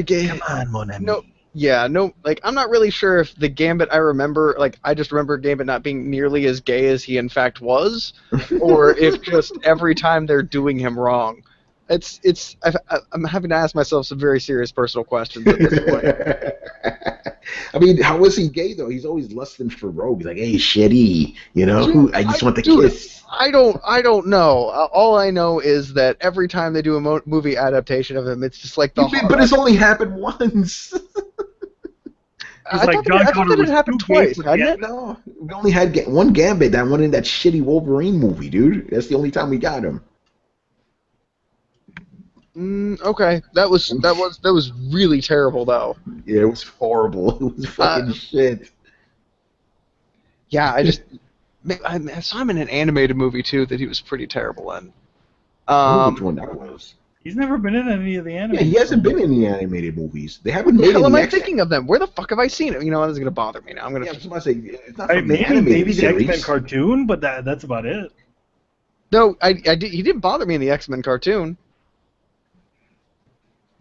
Come on, mon ami. No. Like, I'm not really sure if the Gambit I remember, like, I just remember Gambit not being nearly as gay as he in fact was, or if just every time they're doing him wrong. I'm having to ask myself some very serious personal questions at this point. I mean, how was he gay though? He's always lusting for Rogue. He's like, hey, shitty, I just want the kiss. I don't know. All I know is that every time they do a movie adaptation of him, it's just like but it's only happened once. I thought that it happened twice, hadn't it? No, we only had one Gambit. That one in that shitty Wolverine movie, dude. That's the only time we got him. Okay, that was really terrible though. Yeah, it was horrible. It was fucking shit. Yeah, I saw him in an animated movie too that he was pretty terrible in. Which one that was? He's never been in any of the animated. Yeah, he hasn't been in the animated movies. They haven't made. What am I thinking of them? Where the fuck have I seen it? This is gonna bother me now. I'm gonna. Yeah, I was about to say it's not from the maybe animated the series. X-Men cartoon, but that's about it. No, he didn't bother me in the X-Men cartoon.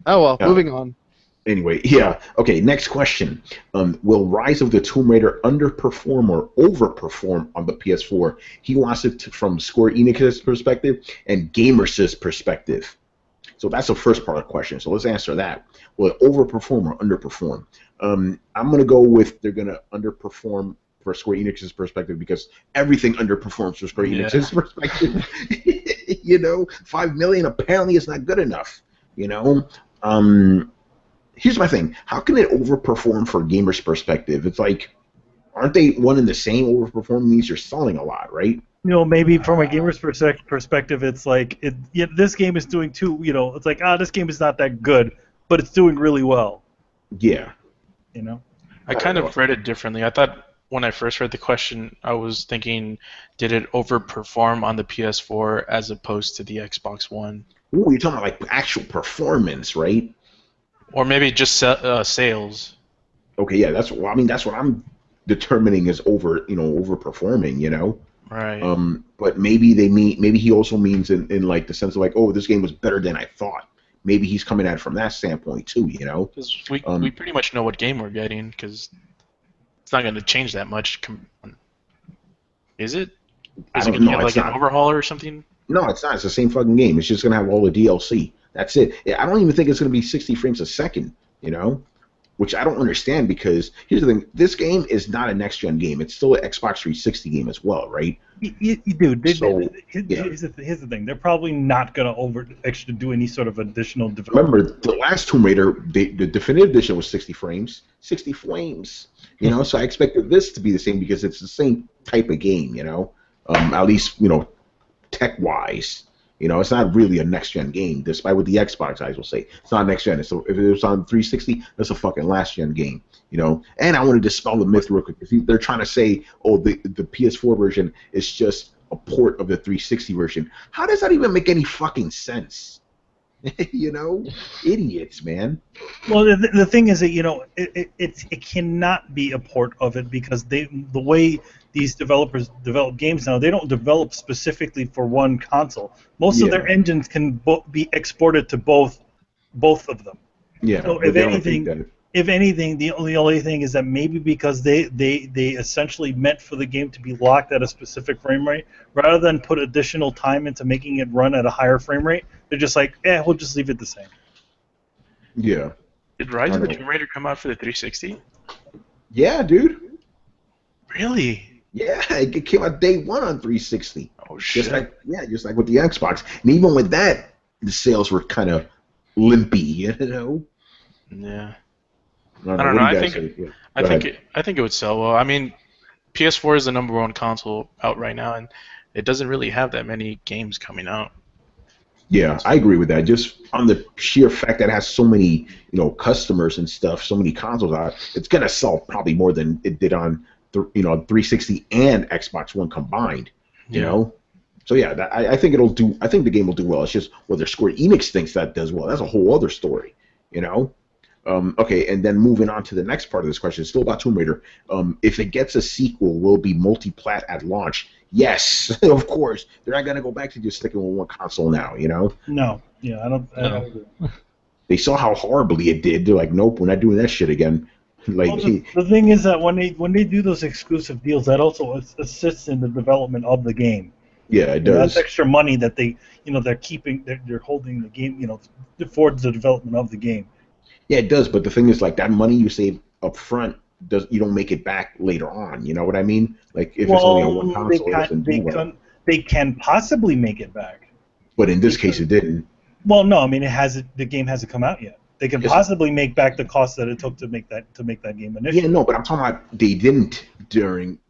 Oh well, moving on. Anyway, yeah. Okay, next question. Will Rise of the Tomb Raider underperform or overperform on the PS4? He wants it from Square Enix's perspective and Gamers' perspective. So that's the first part of the question. So let's answer that. Will it overperform or underperform? I'm going to go with they're going to underperform for Square Enix's perspective because everything underperforms for Square Enix's perspective. $5 million apparently is not good enough. Here's my thing. How can it overperform for gamers' perspective? It's like, aren't they one and the same? Overperform means you're selling a lot, right? Maybe from a gamer's perspective, it's like this game is doing too. It's like this game is not that good, but it's doing really well. Yeah. I kind of read it differently. I thought when I first read the question, I was thinking, did it overperform on the PS4 as opposed to the Xbox One? Ooh, you're talking about like actual performance, right? Or maybe just sales. Okay, yeah, that's what I'm determining is overperforming, Right. But maybe maybe he also means in like the sense of like, oh, this game was better than I thought. Maybe he's coming at it from that standpoint too, Because we pretty much know what game we're getting, because it's not going to change that much. Is it? Is it going to get like an overhaul or something? No, it's not. It's the same fucking game. It's just going to have all the DLC. That's it. I don't even think it's going to be 60 frames a second, which I don't understand because here's the thing. This game is not a next-gen game. It's still an Xbox 360 game as well, right? Dude, here's the thing. They're probably not going to actually do any sort of additional development. Remember, the last Tomb Raider, the definitive edition was 60 frames. 60 frames. So I expected this to be the same because it's the same type of game, at least, tech wise, it's not really a next gen game, despite what the Xbox guys will say. It's not next gen. So if it was on 360, that's a fucking last gen game, And I want to dispel the myth real quick. They're trying to say, oh, the PS4 version is just a port of the 360 version. How does that even make any fucking sense? Idiots, man. Well, the thing is that it cannot be a port of it because the way these developers develop games now, they don't develop specifically for one console. Most of their engines can be exported to both of them. Yeah. So if anything, if anything, the only thing is that maybe because they essentially meant for the game to be locked at a specific frame rate, rather than put additional time into making it run at a higher frame rate, they're just like, we'll just leave it the same. Yeah. Did Rise of the Tomb Raider come out for the 360? Yeah, dude. Really? Yeah, it came out day one on 360. Oh shit! Just like with the Xbox, and even with that, the sales were kind of limpy, you know. Yeah. I don't know. I think it would sell well. I mean, PS4 is the #1 console out right now, and it doesn't really have that many games coming out. Yeah, I agree with that. Just on the sheer fact that it has so many, customers and stuff, so many consoles out, it's gonna sell probably more than it did on 360 and Xbox One combined. You know, so yeah, I think it'll do. I think the game will do well. It's just whether Square Enix thinks that does well. That's a whole other story. You know. Okay, and then moving on to the next part of this question, still about Tomb Raider. If it gets a sequel, will it be multi-plat at launch? Yes, of course. They're not gonna go back to just sticking with one console now. You know. No. Yeah, I don't agree. They saw how horribly it did. They're like, nope, we're not doing that shit again. Like the thing is that when they do those exclusive deals, that also assists in the development of the game. Yeah, it does. That's extra money that they're keeping, they're holding the game, for the development of the game. Yeah, it does. But the thing is, like that money you save up front, you don't make it back later on. You know what I mean? Like if it's only on one console, they can possibly make it back. But in this case, it didn't. Well, no, I mean the game hasn't come out yet. They can possibly make back the cost that it took to make that game initially. Yeah, no, but I'm talking about they didn't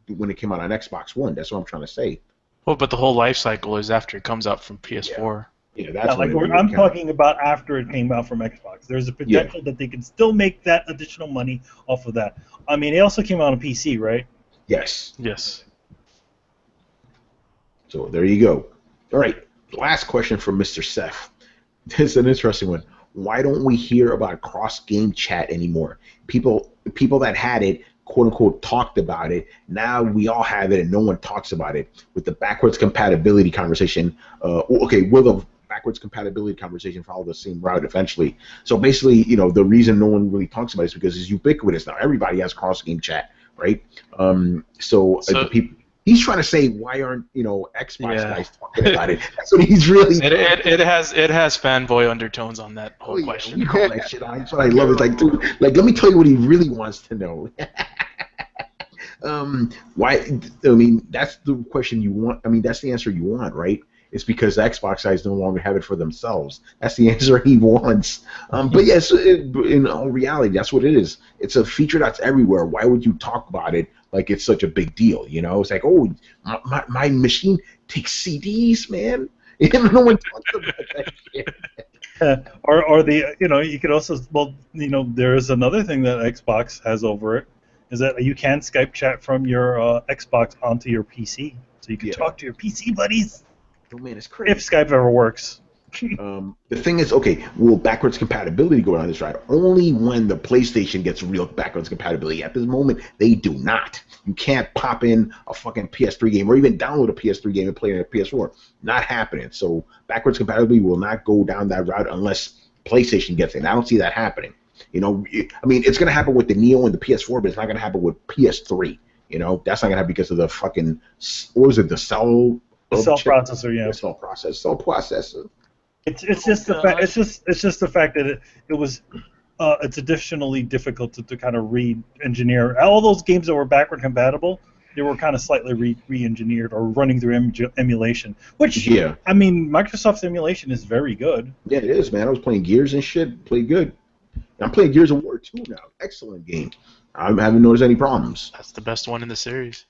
when it came out on Xbox One. That's what I'm trying to say. Well, but the whole life cycle is after it comes out from PS4. Yeah, that's like I'm talking about after it came out from Xbox. There's a potential that they can still make that additional money off of that. I mean, it also came out on PC, right? Yes. Yes. So there you go. All right, last question from Mr. Seth. This is an interesting one. Why don't we hear about cross-game chat anymore? People that had it, quote unquote, talked about it. Now we all have it, and no one talks about it. With the backwards compatibility conversation, will the backwards compatibility conversation follow the same route eventually? So basically, the reason no one really talks about it is because it's ubiquitous now. Everybody has cross-game chat, right? So the people. He's trying to say, why aren't Xbox guys talking about it? That's what he's really. It has fanboy undertones on that whole question. You call that shit on. That's what I love. It's like, dude, let me tell you what he really wants to know. Why? I mean, that's the question you want. I mean, that's the answer you want, right? It's because the Xbox guys no longer have it for themselves. That's the answer he wants. But yes, in all reality, that's what it is. It's a feature that's everywhere. Why would you talk about it like it's such a big deal? It's like, oh, my machine takes CDs, man. No one talks about that shit. Or the you could also there is another thing that Xbox has over it is that you can Skype chat from your Xbox onto your PC, so you can talk to your PC buddies. Oh man, it's crazy. If Skype ever works. The thing is, will backwards compatibility go down this route? Only when the PlayStation gets real backwards compatibility. At this moment, they do not. You can't pop in a fucking PS3 game or even download a PS3 game and play it on a PS4. Not happening. So backwards compatibility will not go down that route unless PlayStation gets it. And I don't see that happening. I mean, it's going to happen with the Neo and the PS4, but it's not going to happen with PS3. That's not going to happen because of the fucking, what was it, the cell... The cell processor, yeah. The cell processor. It's just the fact. It's just the fact that it was. It's additionally difficult to kind of re-engineer all those games that were backward compatible. They were kind of slightly re-engineered or running through emulation. Which I mean, Microsoft's emulation is very good. Yeah, it is, man. I was playing Gears and shit. Played good. I'm playing Gears of War 2 now. Excellent game. I haven't noticed any problems. That's the best one in the series.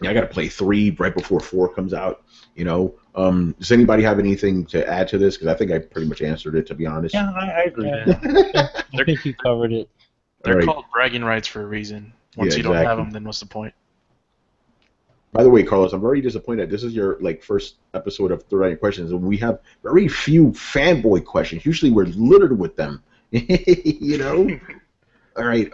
Yeah, I got to play 3 right before 4 comes out. Does anybody have anything to add to this? Because I think I pretty much answered it, to be honest. Yeah, I agree. I think you covered it. They're called bragging rights for a reason. Once you don't have them, then what's the point? By the way, Carlos, I'm very disappointed. This is your first episode of Throwdown Your Questions, and we have very few fanboy questions. Usually, we're littered with them. All right.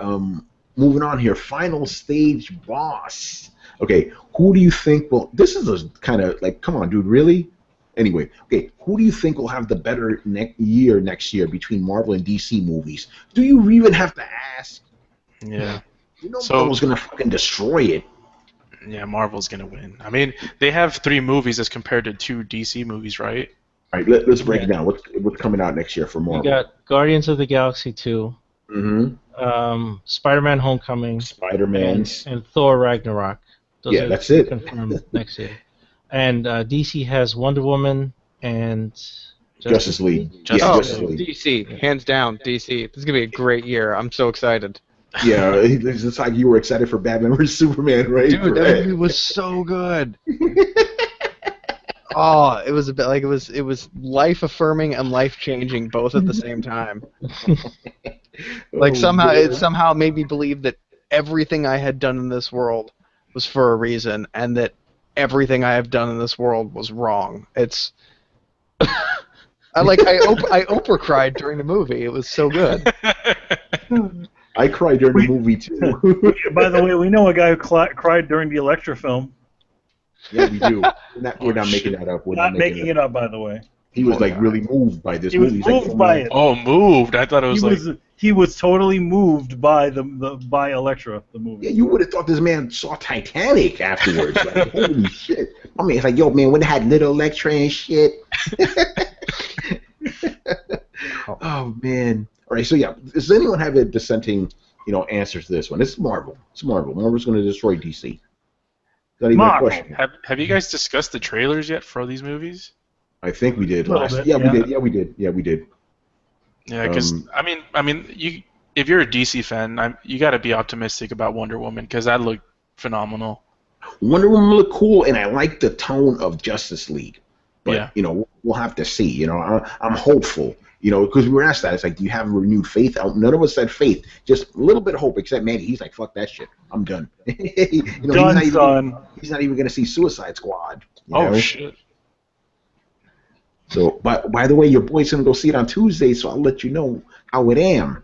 Moving on here. Final stage boss. Okay, who do you think will... This is a kind of come on, dude, really? Anyway, who do you think will have the better year next year between Marvel and DC movies? Do you even have to ass. Yeah. You know So Marvel's gonna fucking destroy it. yeah, Marvel's gonna win. I mean, they have 3 movies as compared to 2 DC movies, right? All right, let's break Yeah. it down. What's coming out next year for You Marvel? got Guardians of the Galaxy 2, Spider-Man Homecoming, Spider-Man's. and Thor Ragnarok. Those Yeah, are that's 3 it. confirmed next year. And DC has Wonder Woman and Justice League. Yeah, Oh, Justice League. DC, hands down, DC. This is gonna be a great year. I'm so excited. Yeah, it's like you were excited for Batman vs Superman, right? Dude, that movie was so good. Oh, it was a bit like it was life affirming and life changing both at the same time. Like it somehow made me believe that everything I had done in this world was for a reason, and that everything I have done in this world was wrong. It's I Oprah cried during the movie. It was so good. I cried during the movie too. By the way, we know a guy who cried during the Elektra film. Yeah, we do. We're not making that up. We're Not making it up, by the way. He was like really moved by this He was movie. moved by it. Oh, moved. I thought it was He was totally moved by by Elektra, the movie. Yeah, you would have thought this man saw Titanic afterwards. Like, holy shit! I mean, it's like, yo, man, when they had little Electra and shit. Oh man! All right, so yeah, does anyone have a dissenting, answer to this one? It's Marvel. It's Marvel. Marvel's going to destroy DC. Not even a question. Have you guys discussed the trailers yet for these movies? I think we did Little bit, Yeah, we did. Yeah, we did. Yeah, we did. Yeah, because if you're a DC fan, you got to be optimistic about Wonder Woman because that looked phenomenal. Wonder Woman looked cool, and I like the tone of Justice League. But Yeah. We'll have to see. I'm hopeful. Because we were asked that. It's like, do you have renewed faith? None of us said faith. Just a little bit of hope, except Manny. He's like, fuck that shit. I'm done. Done, son. He's not even going to see Suicide Squad. Shit. So, by the way, your boy's going to go see it on Tuesday, so I'll let you know how it am.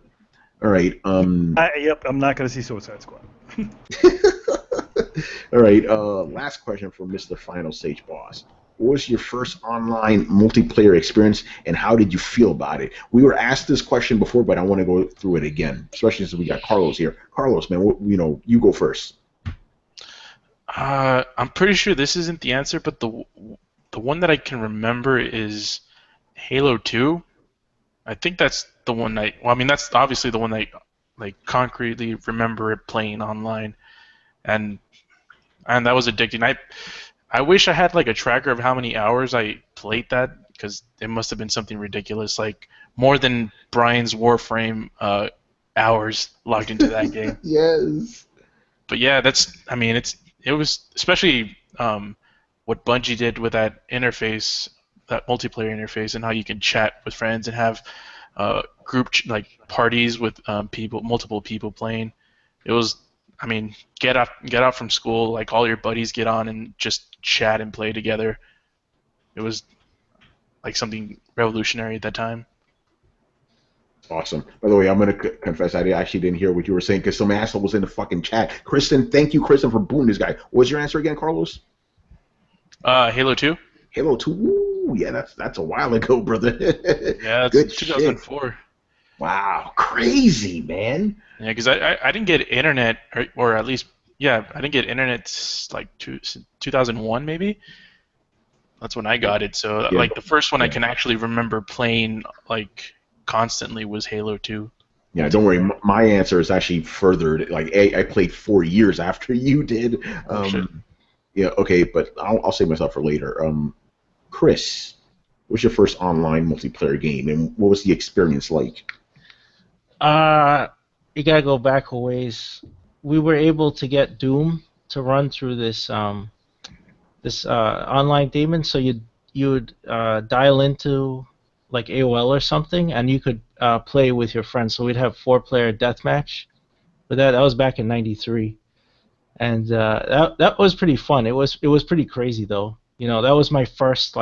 All right. Yep, I'm not going to see Suicide Squad. All right. Last question from Mr. Final Stage Boss. What was your first online multiplayer experience, and how did you feel about it? We were asked this question before, but I want to go through it again, especially since we got Carlos here. Carlos, man, you go first. I'm pretty sure this isn't the answer, but the one that I can remember is Halo 2. I think that's the one that's obviously the one I concretely remember it playing online, and that was addicting. I wish I had a tracker of how many hours I played that, because it must have been something ridiculous, like more than Brian's Warframe hours logged into that game. Yes. But yeah, it was especially what Bungie did with that interface, that multiplayer interface, and how you can chat with friends and have group parties with multiple people playing. It was, get out from school, all your buddies get on and just chat and play together. It was something revolutionary at that time. Awesome. By the way, I'm going to confess I actually didn't hear what you were saying because some asshole was in the fucking chat. Kristen, thank you, Kristen, for booting this guy. What was your answer again, Carlos? Halo 2. Halo 2. Ooh, yeah, that's a while ago, brother. Yeah, Good that's 2004. Shit. Wow, crazy, man. Yeah, because I didn't get internet, or at least, I didn't get internet 2001 maybe. That's when I got it. So the first one I can actually remember playing constantly was Halo 2. Yeah, don't worry. My answer is actually further. I played 4 years after you did. Yeah, okay, but I'll save myself for later. Chris, what was your first online multiplayer game, and what was the experience like? You gotta go back a ways. We were able to get Doom to run through this online daemon, so you would dial into AOL or something, and you could play with your friends. So we'd have 4-player deathmatch. But that was back in '93, and that was pretty fun. It was pretty crazy though. That was my first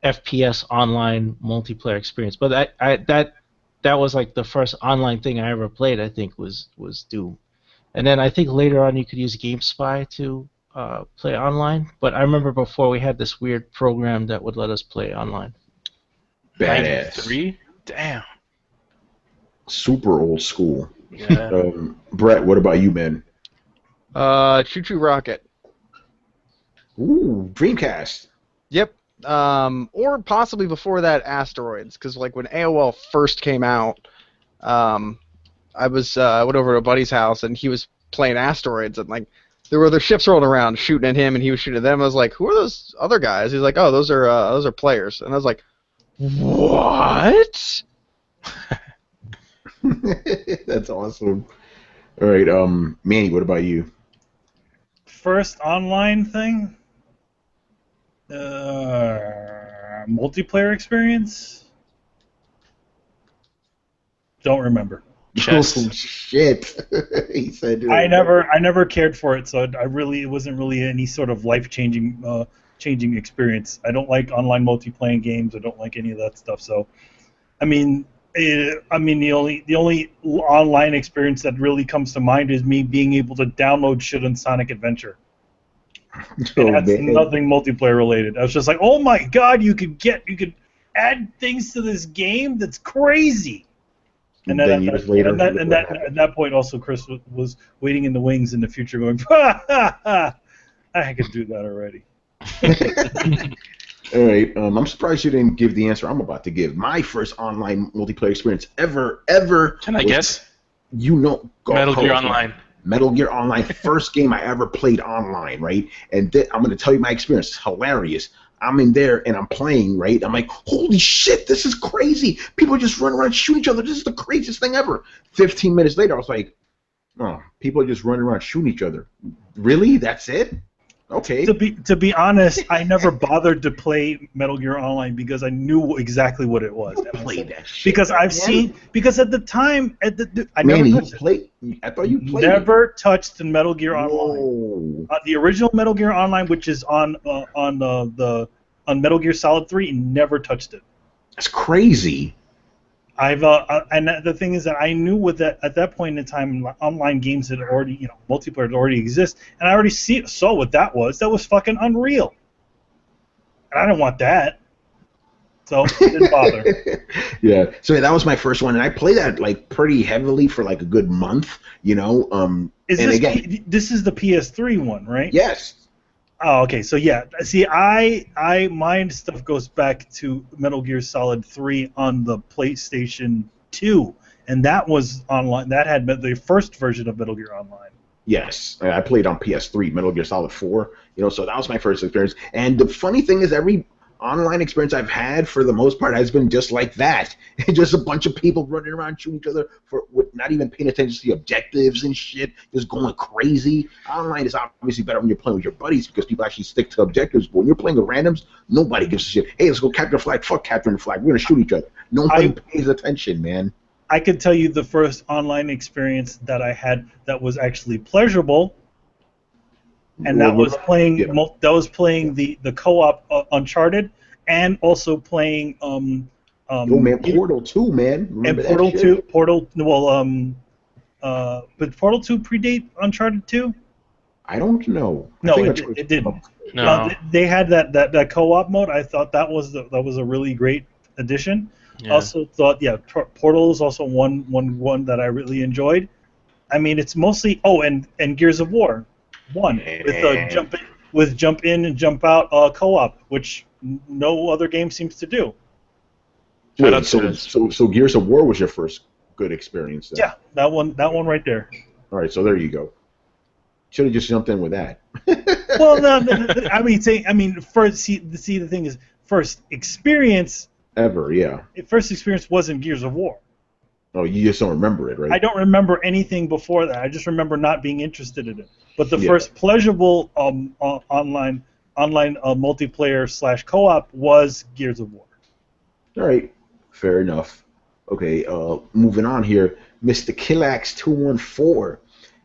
FPS online multiplayer experience. But that was the first online thing I ever played. I think was Doom, and then I think later on you could use GameSpy to play online. But I remember before we had this weird program that would let us play online. Badass. 93? Damn. Super old school. Yeah. Brett, what about you, man? Choo Choo Rocket. Ooh, Dreamcast. Yep. Or possibly before that, Asteroids, because like when AOL first came out, I went over to a buddy's house and he was playing Asteroids, and like there were other ships rolling around shooting at him and he was shooting at them. I was like, who are those other guys? He's like, oh, those are players, and I was like, what? That's awesome. All right, Manny, what about you? First online thing? Multiplayer experience? Don't remember. Chess. Oh shit! He said. I never cared for it, so it wasn't really any sort of changing experience. I don't like online multiplayer games. I don't like any of that stuff. So, I mean, the only online experience that really comes to mind is me being able to download shit on Sonic Adventure. Oh, That's man. nothing multiplayer related. I was just like, oh my god, you could add things to this game. That's crazy. And then years later, at that point, also Chris was waiting in the wings in the future, going, ha ha ha! I could do that already. All right, I'm surprised you didn't give the answer I'm about to give. My first online multiplayer experience ever. Can I guess? Metal Gear Online. Metal Gear Online, first game I ever played online, right? And I'm going to tell you my experience. It's hilarious. I'm in there and I'm playing, right? I'm like, holy shit, this is crazy. People just run around shooting each other. This is the craziest thing ever. 15 minutes later, I was like, oh, people are just running around shooting each other. Really? That's it? Okay. To be honest, I never bothered to play Metal Gear Online because I knew exactly what it was. Played that shit. Because because at the time, I Manny, never you played. I thought you played. Never touched the Metal Gear Whoa. Online. The original Metal Gear Online, which is on Metal Gear Solid 3, never touched it. That's crazy. And the thing is that I knew at that point in time, online games had already, multiplayer had already exist, and I already saw what that was. That was fucking unreal, and I didn't want that, so it didn't bother. Yeah, so that was my first one, and I played that like pretty heavily for like a good month, This is the PS3 one, right? Yes. Oh, okay. So yeah, see, my stuff goes back to Metal Gear Solid 3 on the PlayStation 2, and that was online. That had the first version of Metal Gear Online. Yes, I played on PS3, Metal Gear Solid 4. So that was my first experience. And the funny thing is, every online experience I've had, for the most part, has been just like that. Just a bunch of people running around shooting each other with not even paying attention to the objectives and shit, just going crazy. Online is obviously better when you're playing with your buddies because people actually stick to objectives. But when you're playing with randoms, nobody gives a shit. Hey, let's go capture the flag. Fuck capturing the flag. We're going to shoot each other. No one pays attention, man. I could tell you the first online experience that I had that was actually pleasurable, and that was playing the co-op Uncharted, and also playing Portal 2, man. Remember Portal 2, but Portal 2 predate Uncharted 2? I don't know. No, it didn't. No. They had that co-op mode. I thought that was a really great addition. Yeah. Also thought, Portal is also one that I really enjoyed. I mean, it's mostly and Gears of War 1 with jump in and jump out co-op, which no other game seems to do. Wait, so Gears of War was your first good experience then? Yeah, that one right there. All right, so there you go. Should have just jumped in with that. Well, no, first the thing is, first experience ever, yeah. First experience wasn't Gears of War. Oh, you just don't remember it, right? I don't remember anything before that. I just remember not being interested in it. But the first pleasurable online multiplayer / co-op was Gears of War. All right, fair enough. Okay, moving on here, Mr. Killax214.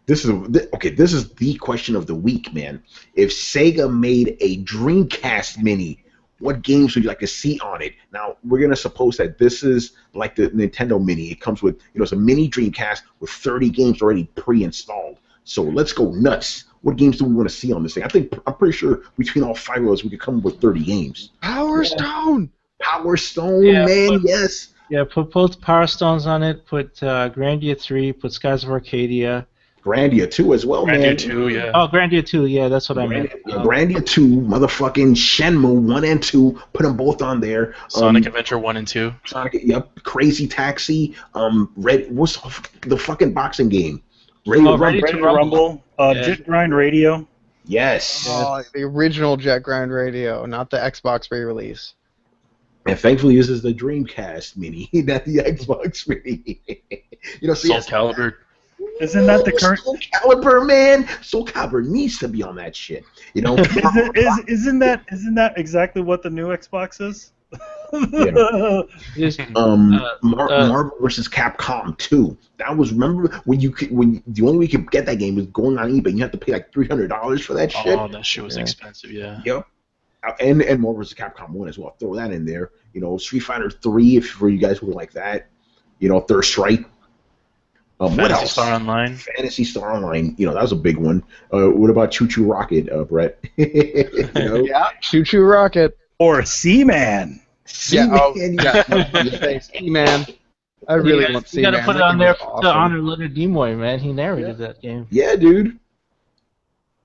This is the question of the week, man. If Sega made a Dreamcast Mini, what games would you like to see on it? Now, we're going to suppose that this is like the Nintendo Mini. It comes with, it's a mini Dreamcast with 30 games already pre-installed. So let's go nuts. What games do we want to see on this thing? I'm pretty sure between all 5 of us, we could come up with 30 games. Power Stone! Power Stone, man, yes. Yeah, put both Power Stones on it. Put Grandia 3. Put Skies of Arcadia. Grandia 2 as well, Grandia man. 2, yeah. Oh, Grandia 2. Yeah, that's what I meant. Grandia 2, motherfucking Shenmue 1 and 2. Put them both on there. Sonic Adventure 1 and 2. Sonic, yep. Crazy Taxi. What's the fucking boxing game? Ready to Ready Ready to Rumble. Jet Grind Radio. Yes. Oh, the original Jet Grind Radio, not the Xbox re-release. And thankfully, this is the Dreamcast Mini, not the Xbox Mini. You know, Soul Calibur. Isn't that the current? Soul Calibur, man. Soul Calibur needs to be on that shit. You know. Isn't that exactly what the new Xbox is? Yeah. Marvel vs. Capcom 2. That was, remember when the only way you could get that game was going on eBay. You had to pay like $300 for that shit. Oh, that shit was expensive, yeah. Yep. And Marvel vs. Capcom 1 as well. Throw that in there. You know, Street Fighter 3 if for you guys who like that. You know, Third Strike. What else? Star Online. Phantasy Star Online. You know, that was a big one. What about Choo Choo Rocket, Brett? You know? Yeah, Choo Choo Rocket. Or Seaman. Seaman. I really want Seaman. You gotta put it on there to honor Leonard Nimoy, man. He narrated that game. Yeah, dude.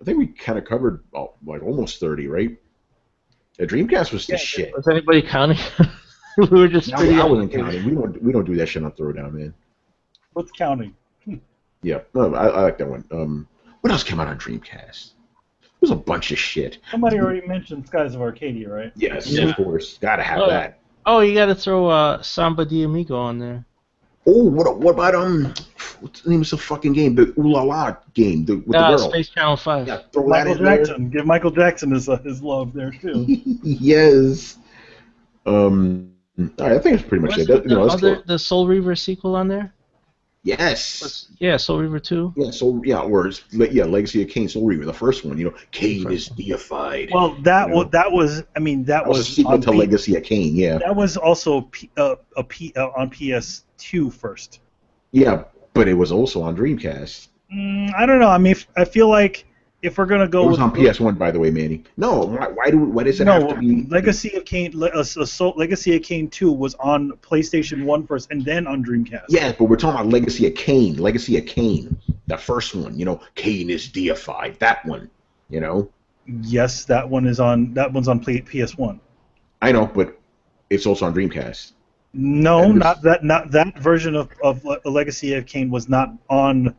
I think we kind of covered like almost 30, right? The Dreamcast was the shit. Was anybody counting? We were just. I wasn't counting. We don't do that shit on Throwdown, man. What's counting? Yeah, no, I like that one. What else came out on Dreamcast? There's a bunch of shit. Somebody already mentioned Skies of Arcadia, right? Yes, of course. Gotta have that. Oh, you gotta throw Samba de Amigo on there. Oh, what about what's the name of the fucking game? The Ooh La La game with the girl. Space Channel 5. Yeah, throw Michael that in Jackson. Give Michael Jackson his love there too. Yes. All right, I think it's pretty much it. The Soul Reaver sequel on there? Yes. Yeah, Soul Reaver 2. Yeah, Legacy of Kain, Soul Reaver, the first one. You know, Kain is deified. Well, that was a sequel to Legacy of Kain. Yeah. That was also on PS2 first. Yeah, but it was also on Dreamcast. I don't know. I mean, I feel like if we're gonna go, it was on PS1, by the way, Manny. No, why does it have to be? Legacy of Kain, Legacy of Kain 2 was on PlayStation 1 first, and then on Dreamcast. Yeah, but we're talking about Legacy of Kain, the first one. You know, Kain is deified. That one. You know. Yes, that one's on PS1. I know, but it's also on Dreamcast. No, not that version of Legacy of Kain was not on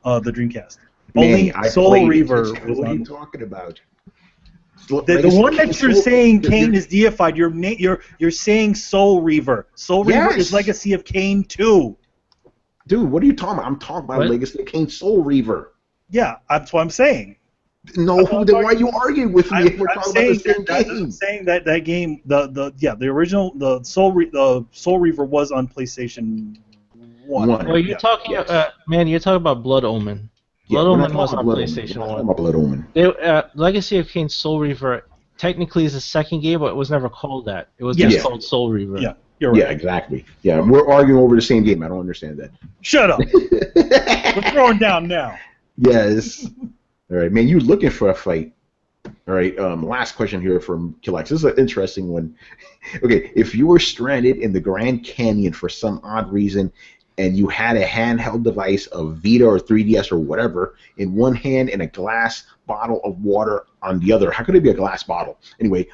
the Dreamcast. Only Soul Reaver. What are you talking about? The one that you're saying Kain is deified. You're saying Soul Reaver. Soul Reaver is Legacy of Kain 2. Dude, what are you talking about? I'm talking about Legacy of Kain Soul Reaver. Yeah, that's what I'm saying. No, then why are you arguing with me if we're talking about the same game? I'm saying that game, the original, the Soul Reaver was on PlayStation 1. Well, you're talking, you're talking about Blood Omen. Blood Omen was on PlayStation 1. Blood Omen. Legacy of Kain Soul Reaver technically is the second game, but it was never called that. It was just called Soul Reaver. Yeah, you're right. Yeah, exactly. Yeah, we're arguing over the same game. I don't understand that. Shut up. We're throwing down now. Yes. All right, man, you looking for a fight. All right, last question here from Kilex. This is an interesting one. Okay, if you were stranded in the Grand Canyon for some odd reason, and you had a handheld device, a Vita or 3DS or whatever, in one hand and a glass bottle of water on the other. How could it be a glass bottle? Anyway,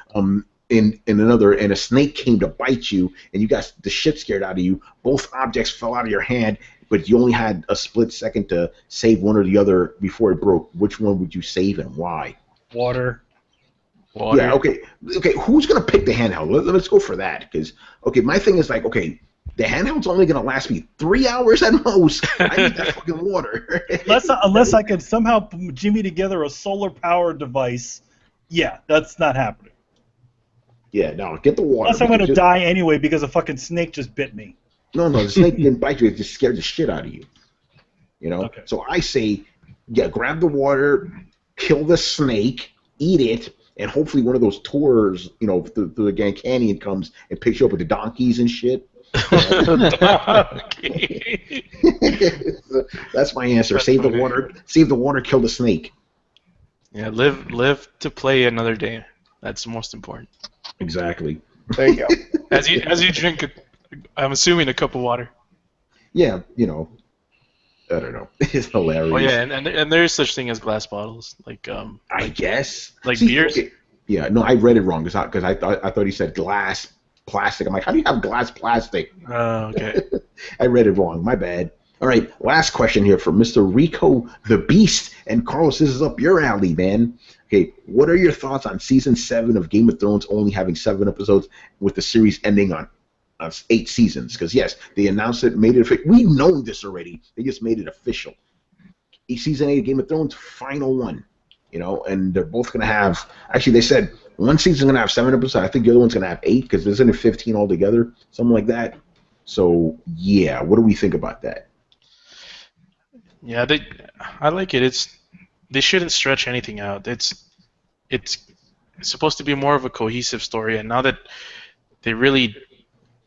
in another, and a snake came to bite you, and you got the shit scared out of you. Both objects fell out of your hand, but you only had a split second to save one or the other before it broke. Which one would you save and why? Water. Yeah, okay. Who's gonna pick the handheld? Let's go for that, because my thing is like, okay, the handheld's only gonna last me 3 hours at most. I need that fucking water. unless I can somehow jimmy together a solar powered device. Yeah, that's not happening. Yeah, no, get the water. Unless I'm gonna die anyway because a fucking snake just bit me. No, the snake didn't bite you. It just scared the shit out of you. You know. Okay. So I say, grab the water, kill the snake, eat it, and hopefully one of those tours, through the Grand Canyon comes and picks you up with the donkeys and shit. That's my answer. Save the water, kill the snake. Yeah, live to play another day. That's the most important. Exactly. There you go. As you drink I'm assuming a cup of water. Yeah, I don't know. It's hilarious. Oh yeah, and there is such thing as glass bottles, I guess. like See, beers. okay. Yeah, no, I read it wrong because I thought he said glass plastic. I'm like, how do you have glass plastic? Okay. I read it wrong. My bad. All right, last question here from Mr. Rico the Beast. And Carlos, this is up your alley, man. Okay, what are your thoughts on season 7 of Game of Thrones only having 7 episodes with the series ending on 8 seasons? Because yes, they announced it, made it official. We've known this already. They just made it official. Season 8 of Game of Thrones, final one. And they're both going to have. Actually, they said one season's going to have 7 episodes. I think the other one's going to have 8 because isn't it 15 altogether, something like that. So yeah, what do we think about that? Yeah, I like it. They shouldn't stretch anything out. It's supposed to be more of a cohesive story, and now that they really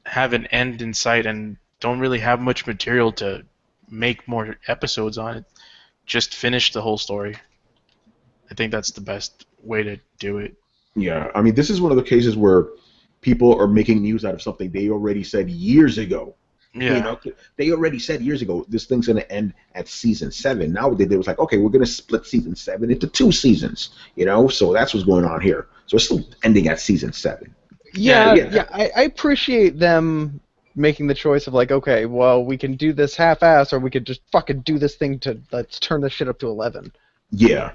have an end in sight and don't really have much material to make more episodes on it, just finish the whole story. I think that's the best way to do it. Yeah, I mean, this is one of the cases where people are making news out of something they already said years ago. Yeah. They already said years ago this thing's going to end at season 7. Now what they did was like, okay, we're going to split season 7 into 2 seasons. So that's what's going on here. So it's still ending at season 7. Yeah. I appreciate them making the choice of like, okay, well, we can do this half-ass, or we could just fucking do this thing to let's turn this shit up to 11. Yeah.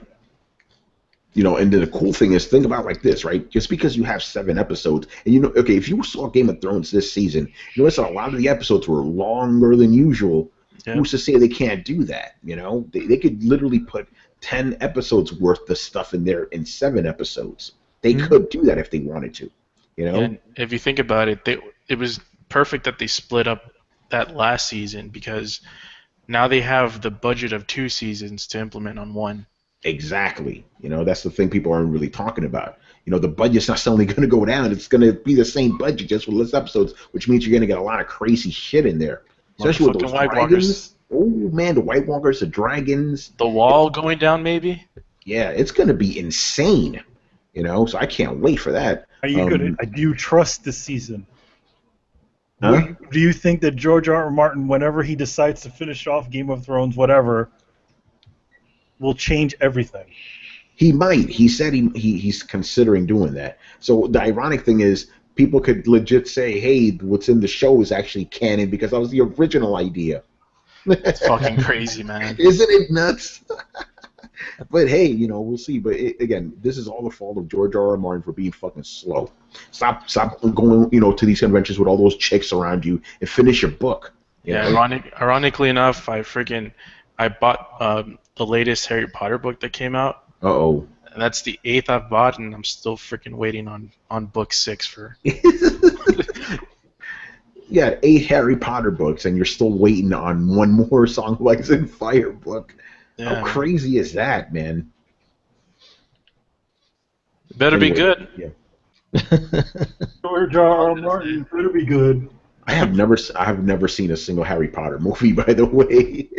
And then the cool thing is, think about it like this, right? Just because you have 7 episodes, and okay, if you saw Game of Thrones this season, you notice a lot of the episodes were longer than usual. Yeah. Who's to say they can't do that? They could literally put 10 episodes worth of stuff in there in 7 episodes. They could do that if they wanted to. And if you think about it, it was perfect that they split up that last season because now they have the budget of 2 seasons to implement on 1. Exactly. That's the thing people aren't really talking about. The budget's not suddenly going to go down. It's going to be the same budget just with less episodes, which means you're going to get a lot of crazy shit in there. Especially with those dragons. Oh, man, the White Walkers, the dragons. The wall going down, maybe? Yeah, it's going to be insane. So I can't wait for that. Are you good? Do you trust this season? Huh? Do you think that George R. R. Martin, whenever he decides to finish off Game of Thrones, whatever, will change everything? He might. He said he's considering doing that. So the ironic thing is, people could legit say, hey, what's in the show is actually canon because that was the original idea. That's fucking crazy, man. Isn't it nuts? But hey, we'll see. But again, this is all the fault of George R. R. Martin for being fucking slow. Stop going, to these conventions with all those chicks around you and finish your book. Ironically enough, I bought the latest Harry Potter book that came out. Uh-oh. And that's the 8th I've bought, and I'm still freaking waiting on book 6 for. Yeah, 8 Harry Potter books, and you're still waiting on one more Song of Ice and Fire book. Yeah. How crazy is that, man? It better be good. Yeah. George R. R. Martin better be good. I have never seen a single Harry Potter movie, by the way.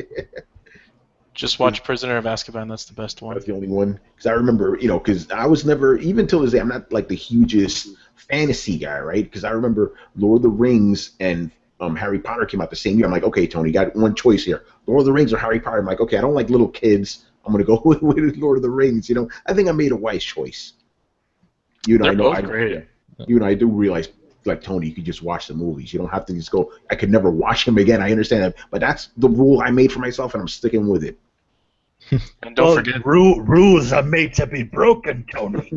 Just watch Prisoner of Azkaban. That's the best one. That's the only one. Because I remember, because I was never, even till this day, I'm not like the hugest fantasy guy, right? Because I remember Lord of the Rings and Harry Potter came out the same year. I'm like, okay, Tony, you got one choice here. Lord of the Rings or Harry Potter? I'm like, okay, I don't like little kids. I'm going to go with Lord of the Rings. I think I made a wise choice. They're both great. I do realize, like Tony, you could just watch the movies. You don't have to just go, I could never watch them again. I understand that. But that's the rule I made for myself, and I'm sticking with it. And don't forget, rules are made to be broken, Tony.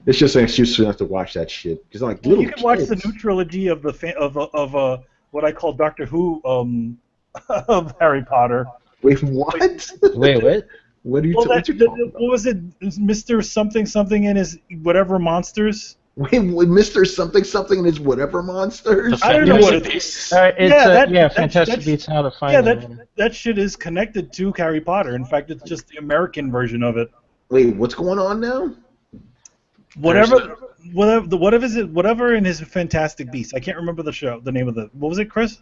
It's just an excuse not to watch that shit. Because like little you can watch the new trilogy of what I call Doctor Who of Harry Potter. Wait, what? Wait, what? What are you talking about? What was it? Mr. Something and his whatever monsters? Wait, Mr. Something and his whatever monsters? I don't know what it is. Fantastic Beasts and How to Find Them. That shit is connected to Harry Potter. In fact, it's just the American version of it. Wait, what's going on now? Whatever in his Fantastic Beasts. I can't remember the name of the. What was it, Chris?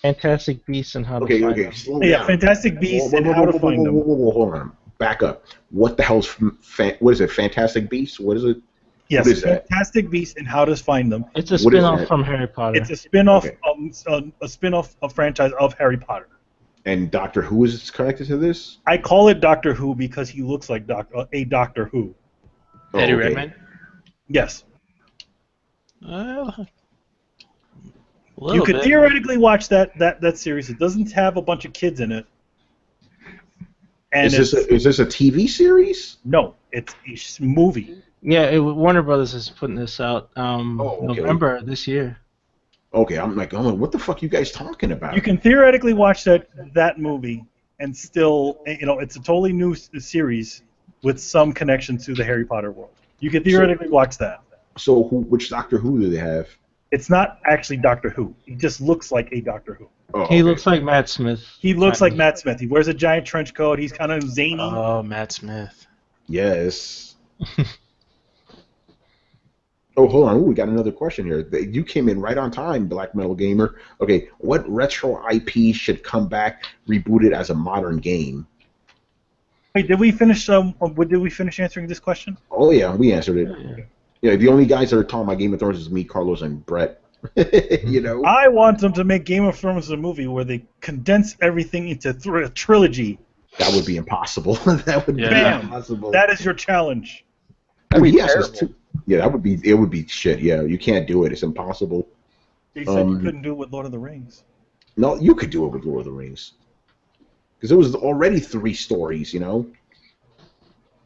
Fantastic Beasts and How to Find Them. Yeah, Fantastic Beasts and How to Find Them. Hold on. Back up. What the hell's what is it? Fantastic Beasts? What is it? What is that? Fantastic Beasts and How to Find Them. It's a What is spin-off that? from Harry Potter. It's a spin-off, Okay. a spin-off of franchise of Harry Potter. And Doctor Who is connected to this? I call it Doctor Who because he looks like a Doctor Who. Oh, Eddie okay. Redmayne? Yes. A You little could bit. theoretically watch that series. It doesn't have a bunch of kids in it. And Is this a TV series? no, it's a movie. Yeah, Warner Brothers is putting this out okay. November this year. Okay, I'm like, oh, what the fuck you guys talking about? You can theoretically watch that movie and still, it's a totally new series with some connection to the Harry Potter world. You can theoretically watch that. So which Doctor Who do they have? It's not actually Doctor Who. He just looks like a Doctor Who. Oh, He looks like Matt Smith. He looks like Matt Smith. He wears a giant trench coat. He's kind of zany. Oh, Matt Smith. Yes. Oh, hold on. Ooh, we got another question here. You came in right on time, Black Metal Gamer. Okay, what retro IP should come back rebooted as a modern game? Wait, did we finish? Did we finish answering this question? Oh yeah, we answered it. Yeah, the only guys that are talking about Game of Thrones is me, Carlos, and Brett. You know. I want them to make Game of Thrones a movie where they condense everything into a trilogy. That would be impossible. That would be impossible. That is your challenge. I mean, be yes, it's terrible. yeah, that would be. It would be shit. Yeah, you can't do it. It's impossible. They said you couldn't do it with Lord of the Rings. No, you could do it with Lord of the Rings. Because it was already 3 stories, you know.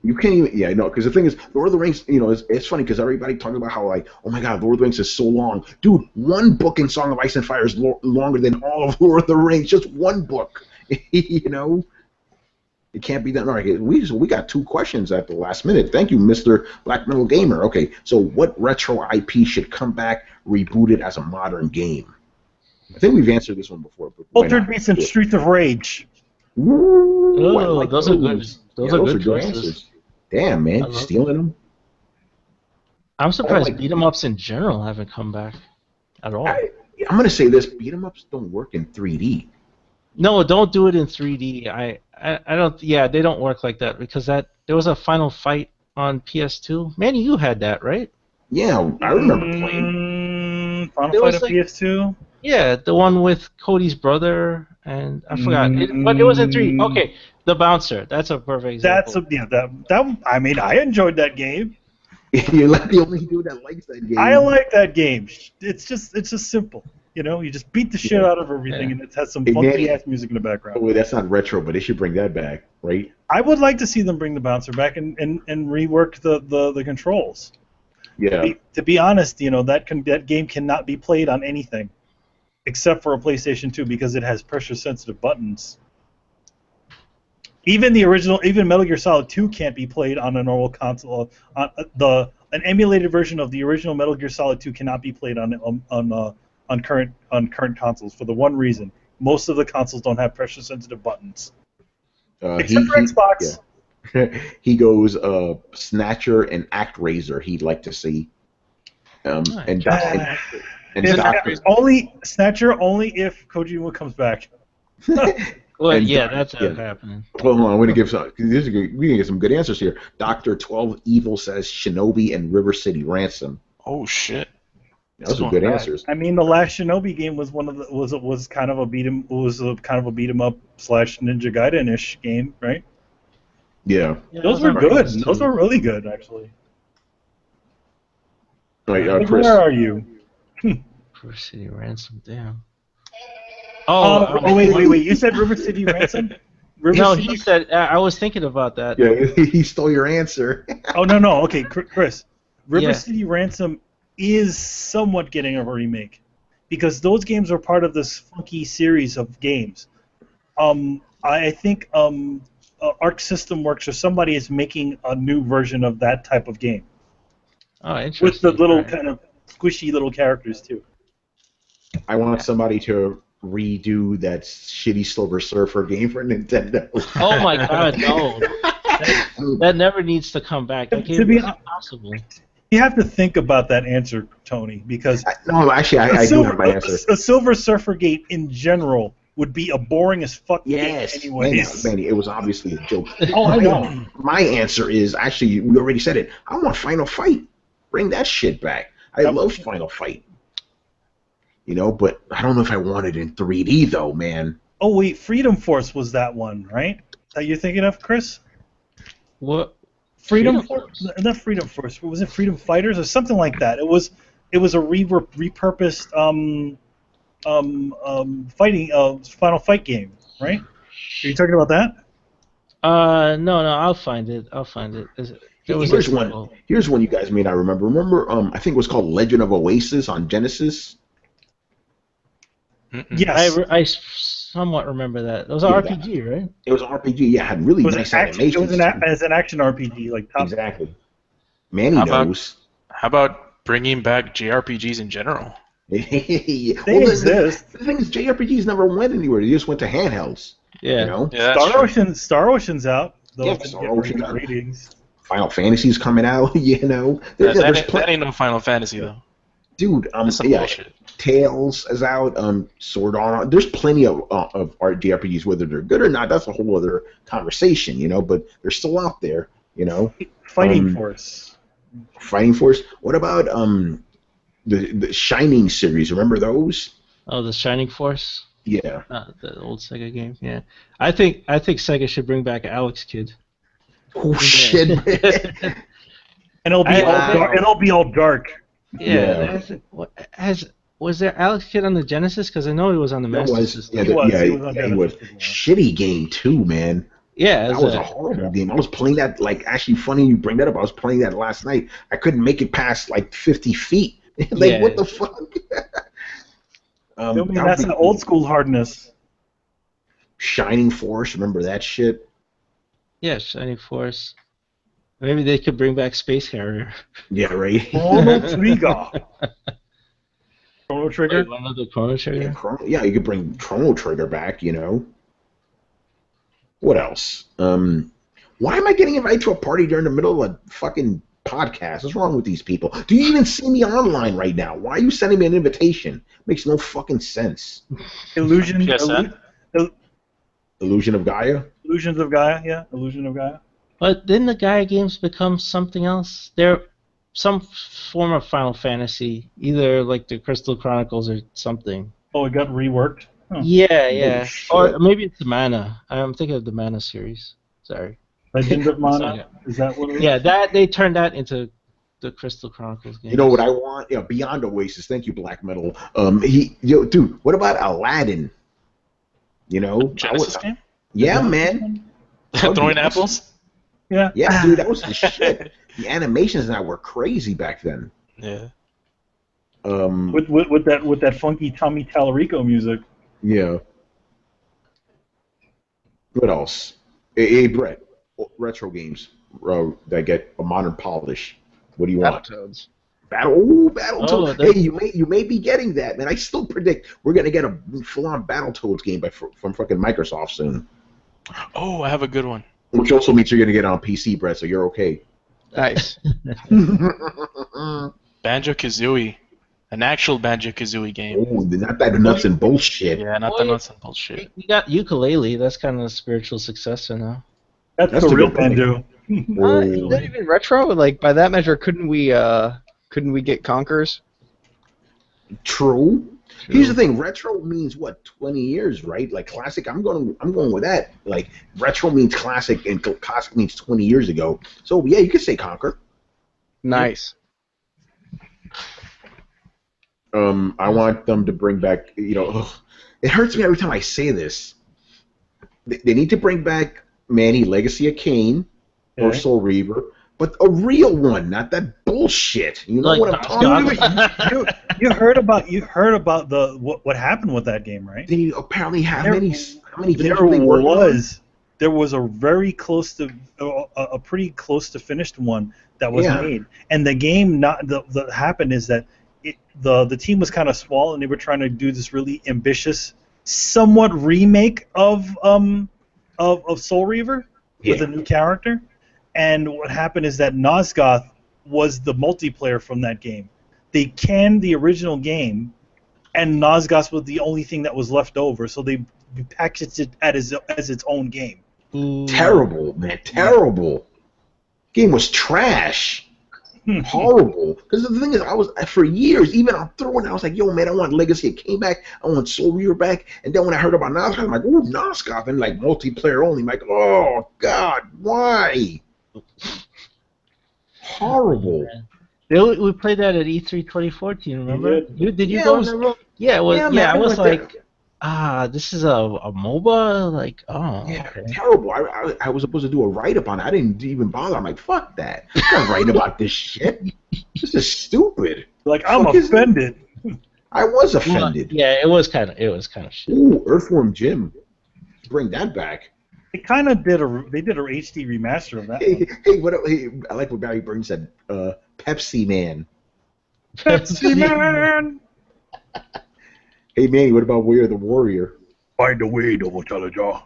You can't even, yeah, no, because the thing is, Lord of the Rings, you know, it's funny because everybody talking about how, like, oh my god, Lord of the Rings is so long. Dude, one book in Song of Ice and Fire is longer than all of Lord of the Rings. Just one book, you know? It can't be done. All right, we got 2 questions at the last minute. Thank you, Mr. Black Metal Gamer. Okay, so what retro IP should come back rebooted as a modern game? I think we've answered this one before. But Altered Beast and Streets of Rage. Ooh, I Oh, like those are good. Those are good choices. answers. Damn, man, love stealing them. I'm surprised like- beat 'em ups in general haven't come back at all. I'm gonna say this: beat 'em ups don't work in 3D. No, don't do it in 3D. I don't. Yeah, they don't work like that because there was a Final Fight on PS2. Manny, you had that, right? Yeah, I remember playing. Final There Fight was on like- PS2. Yeah, the one with Cody's brother and I forgot. But it was in 3D. Okay, the bouncer. That's a perfect example. That. I mean, I enjoyed that game. You're like the only dude that likes that game. I like that game. It's just simple. You know, you just beat the shit out of everything, Yeah. and it has some Hey, funky Manny. ass music in the background. Oh, that's not retro, but they should bring that back, right? I would like to see them bring the bouncer back and rework the controls. Yeah. To be honest, you know, that game cannot be played on anything except for a PlayStation 2 because it has pressure-sensitive buttons. Even Metal Gear Solid 2 can't be played on a normal console. An emulated version of the original Metal Gear Solid 2 cannot be played on current consoles for the one reason: most of the consoles don't have pressure-sensitive buttons. Except for Xbox. Yeah. He goes Snatcher and ActRaiser. He'd like to see. And Doctor. Snatcher only if Kojima comes back. Well, and yeah, Doc- that's yeah. happening. Hold on, I'm gonna give some. We can get some good answers here. Dr. 12 Evil says Shinobi and River City Ransom. Oh shit. Those are good answers. I mean, the last Shinobi game was was kind of a beat 'em up / Ninja Gaiden-ish game, right? Yeah. Those were good. Those were really good, actually. Right, Chris. Where are you? River City Ransom, damn. Wait. You said River City Ransom? He said. I was thinking about that. Yeah, he stole your answer. Oh no. Okay, Chris. River Yeah. City Ransom is somewhat getting a remake because those games are part of this funky series of games. I think Arc System Works or somebody is making a new version of that type of game Oh, interesting. with the little Right. kind of squishy little characters too. I want somebody to redo that shitty Silver Surfer game for Nintendo. Oh my God, no! That never needs to come back. That To game be is hon- impossible. You have to think about that answer, Tony, because No, actually, I do have my answer. a Silver Surfer game in general would be a boring as fuck Yes, game anyways. Manny, it was obviously a joke. Oh, I know. My answer is actually we already said it. I want Final Fight. Bring that shit back. I love Final Fight. You know, but I don't know if I want it in 3D though, man. Oh wait, Freedom Force was that one, right? That you're thinking of, Chris? What? Freedom Force? Not Freedom Force. But was it Freedom Fighters or something like that? It was a repurposed fighting Final Fight game, right? Are you talking about that? No, I'll find it. Here's one you guys may not remember. Remember, I think it was called Legend of Oasis on Genesis. Yes. I somewhat remember that. It was an RPG, right? It was an RPG. Yeah, it had really nice animations. It was an action RPG, like top. Exactly. Manny knows. How about bringing back JRPGs in general? They exist. The thing is, JRPGs never went anywhere. They just went to handhelds. Yeah. You know? Yeah, Star Ocean's out. Star Ocean's out. Ratings. Final Fantasy's coming out. You know. That ain't no Final Fantasy though. Dude, bullshit. Tales is out. Sword Art. There's plenty of JRPGs, whether they're good or not. That's a whole other conversation, you know. But they're still out there, you know. Fighting Force. Fighting Force. What about the Shining series? Remember those? Oh, the Shining Force. Yeah. The old Sega game. Yeah. I think Sega should bring back Alex Kidd. Oh shit! And it'll be all dark. Yeah. Was there Alex Kidd on the Genesis? Because I know he was on the Master System. He was. Shitty game too, man. Yeah, that was a horrible game. I was playing that, like, actually funny you bring that up. I was playing that last night. I couldn't make it past like 50 feet. What the fuck? That's an old school hardness. Shining Force, remember that shit? Yeah, Shining Force. Maybe they could bring back Space Harrier. Yeah, right. Chrono Trigger. Wait, another Chrono Trigger. Yeah, you could bring Chrono Trigger back. You know. What else? Why am I getting invited to a party during the middle of a fucking podcast? What's wrong with these people? Do you even see me online right now? Why are you sending me an invitation? Makes no fucking sense. Illusion of Gaia? Illusions of Gaia, yeah. Illusion of Gaia. But didn't the Gaia games become something else? They're some form of Final Fantasy, either like the Crystal Chronicles or something. Oh, it got reworked? Huh. Yeah. Or maybe it's the Mana. I'm thinking of the Mana series. Sorry. Legend of Mana? Is that what it is? Yeah, they turned that into the Crystal Chronicles game. You know what I want? Yeah, Beyond Oasis. Thank you, Black Metal. Dude, what about Aladdin? You know? Genesis game? Yeah, man. Throwing apples? Yeah. Yeah, dude, that was the shit. The animations now were crazy back then. Yeah. With that funky Tommy Tallarico music. Yeah. What else? Hey, Brett, retro games that get a modern polish. What do you want? Battletoads. Battletoads. Hey, you may be getting that, man. I still predict we're gonna get a full-on Battletoads game from fucking Microsoft soon. Oh, I have a good one. Which also means you're gonna get it on PC, Brett. So you're okay. Nice. Banjo-Kazooie. An actual Banjo-Kazooie game. Oh, not that nuts and bullshit. Yeah, not the nuts and bullshit. You got Ukulele. That's kind of a spiritual successor now. That's the real Banjo. Is that even retro? Like, by that measure, couldn't we get Conkers? True. Here's the thing. Retro means what? 20 years, right? Like classic. I'm going with that. Like retro means classic, and classic means 20 years ago. So yeah, you could say Conker. Nice. I want them to bring back. It hurts me every time I say this. They need to bring back Manny Legacy of Kain or Soul Reaver, but a real one, not that bullshit. You know what I'm talking about? You heard about what happened with that game, right? They apparently have how many there was a very close to a pretty close to finished one that was made, and the game that happened is that the team was kind of small and they were trying to do this really ambitious, somewhat remake of Soul Reaver with a new character, and what happened is that Nosgoth was the multiplayer from that game. They canned the original game, and Nosgoth was the only thing that was left over, so they packaged it as its own game. Terrible, man. Terrible. Game was trash. Horrible. Because the thing is, I was for years, even on Throwdown, I was like, yo, man, I want Legacy. It came back. I want Soul Reaver back. And then when I heard about Nosgoth, I'm like, ooh, Nosgoth, and like multiplayer only. I'm like, oh God, why? Horrible. We played that at E3 2014. Remember? Did you go on that road? Yeah, it was. Yeah, Yeah, man, I was like like, this is a MOBA. Like, oh, yeah, okay. terrible. I was supposed to do a write up on it. I didn't even bother. I'm like, fuck that. I'm not writing about this shit. This is stupid. Like, I'm offended. I was Well, offended. yeah, it was kind of shit. Ooh, Earthworm Jim. Bring that back. They kind of did they did a HD remaster of that. Hey, I like what Barry Burns said. Pepsi Man. Pepsi Man. Hey Manny, what about We Are the Warrior? Find a way, Double Challenger.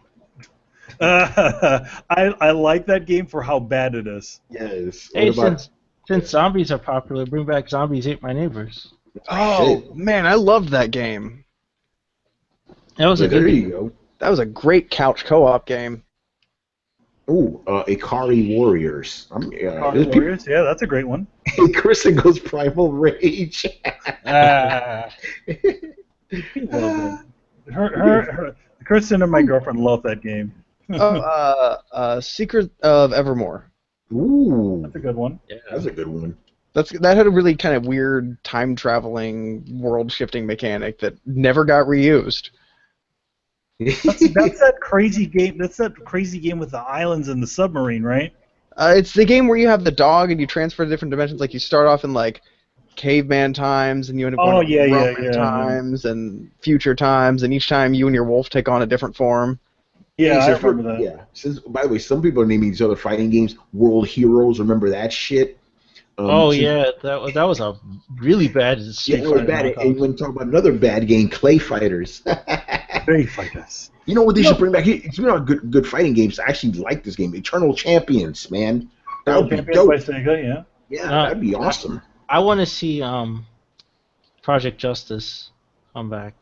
I like that game for how bad it is. Yes. Hey, since zombies are popular, bring back Zombies Ate My Neighbors. Oh man, I loved that game. That was a good there game. you go. That was a great couch co-op game. Ooh, Ikari Warriors. Ikari Warriors, yeah, that's a great one. Hey, Kristen goes Primal Rage. Her, Kristen and my girlfriend love that game. Secret of Evermore. Ooh, That's a good one. Yeah, that's a good one. That had a really kind of weird time traveling, world shifting mechanic that never got reused. That's that crazy game. That's that crazy game with the islands and the submarine, right? It's the game where you have the dog and you transfer to different dimensions. Like you start off in like caveman times, and you end up going to Roman times and future times, and each time you and your wolf take on a different form. Yeah, I remember that. Yeah. By the way, some people are naming these other fighting games World Heroes. Remember that shit? That was a really bad Street Fighter. Yeah, it was bad. And when talk about another bad game, Clay Fighters. Clay Fighters. You know what they should bring back? It's been on good fighting games. I actually like this game. Eternal Champions, man. That would be dope. By Sega, yeah, that'd be awesome. I want to see Project Justice come back.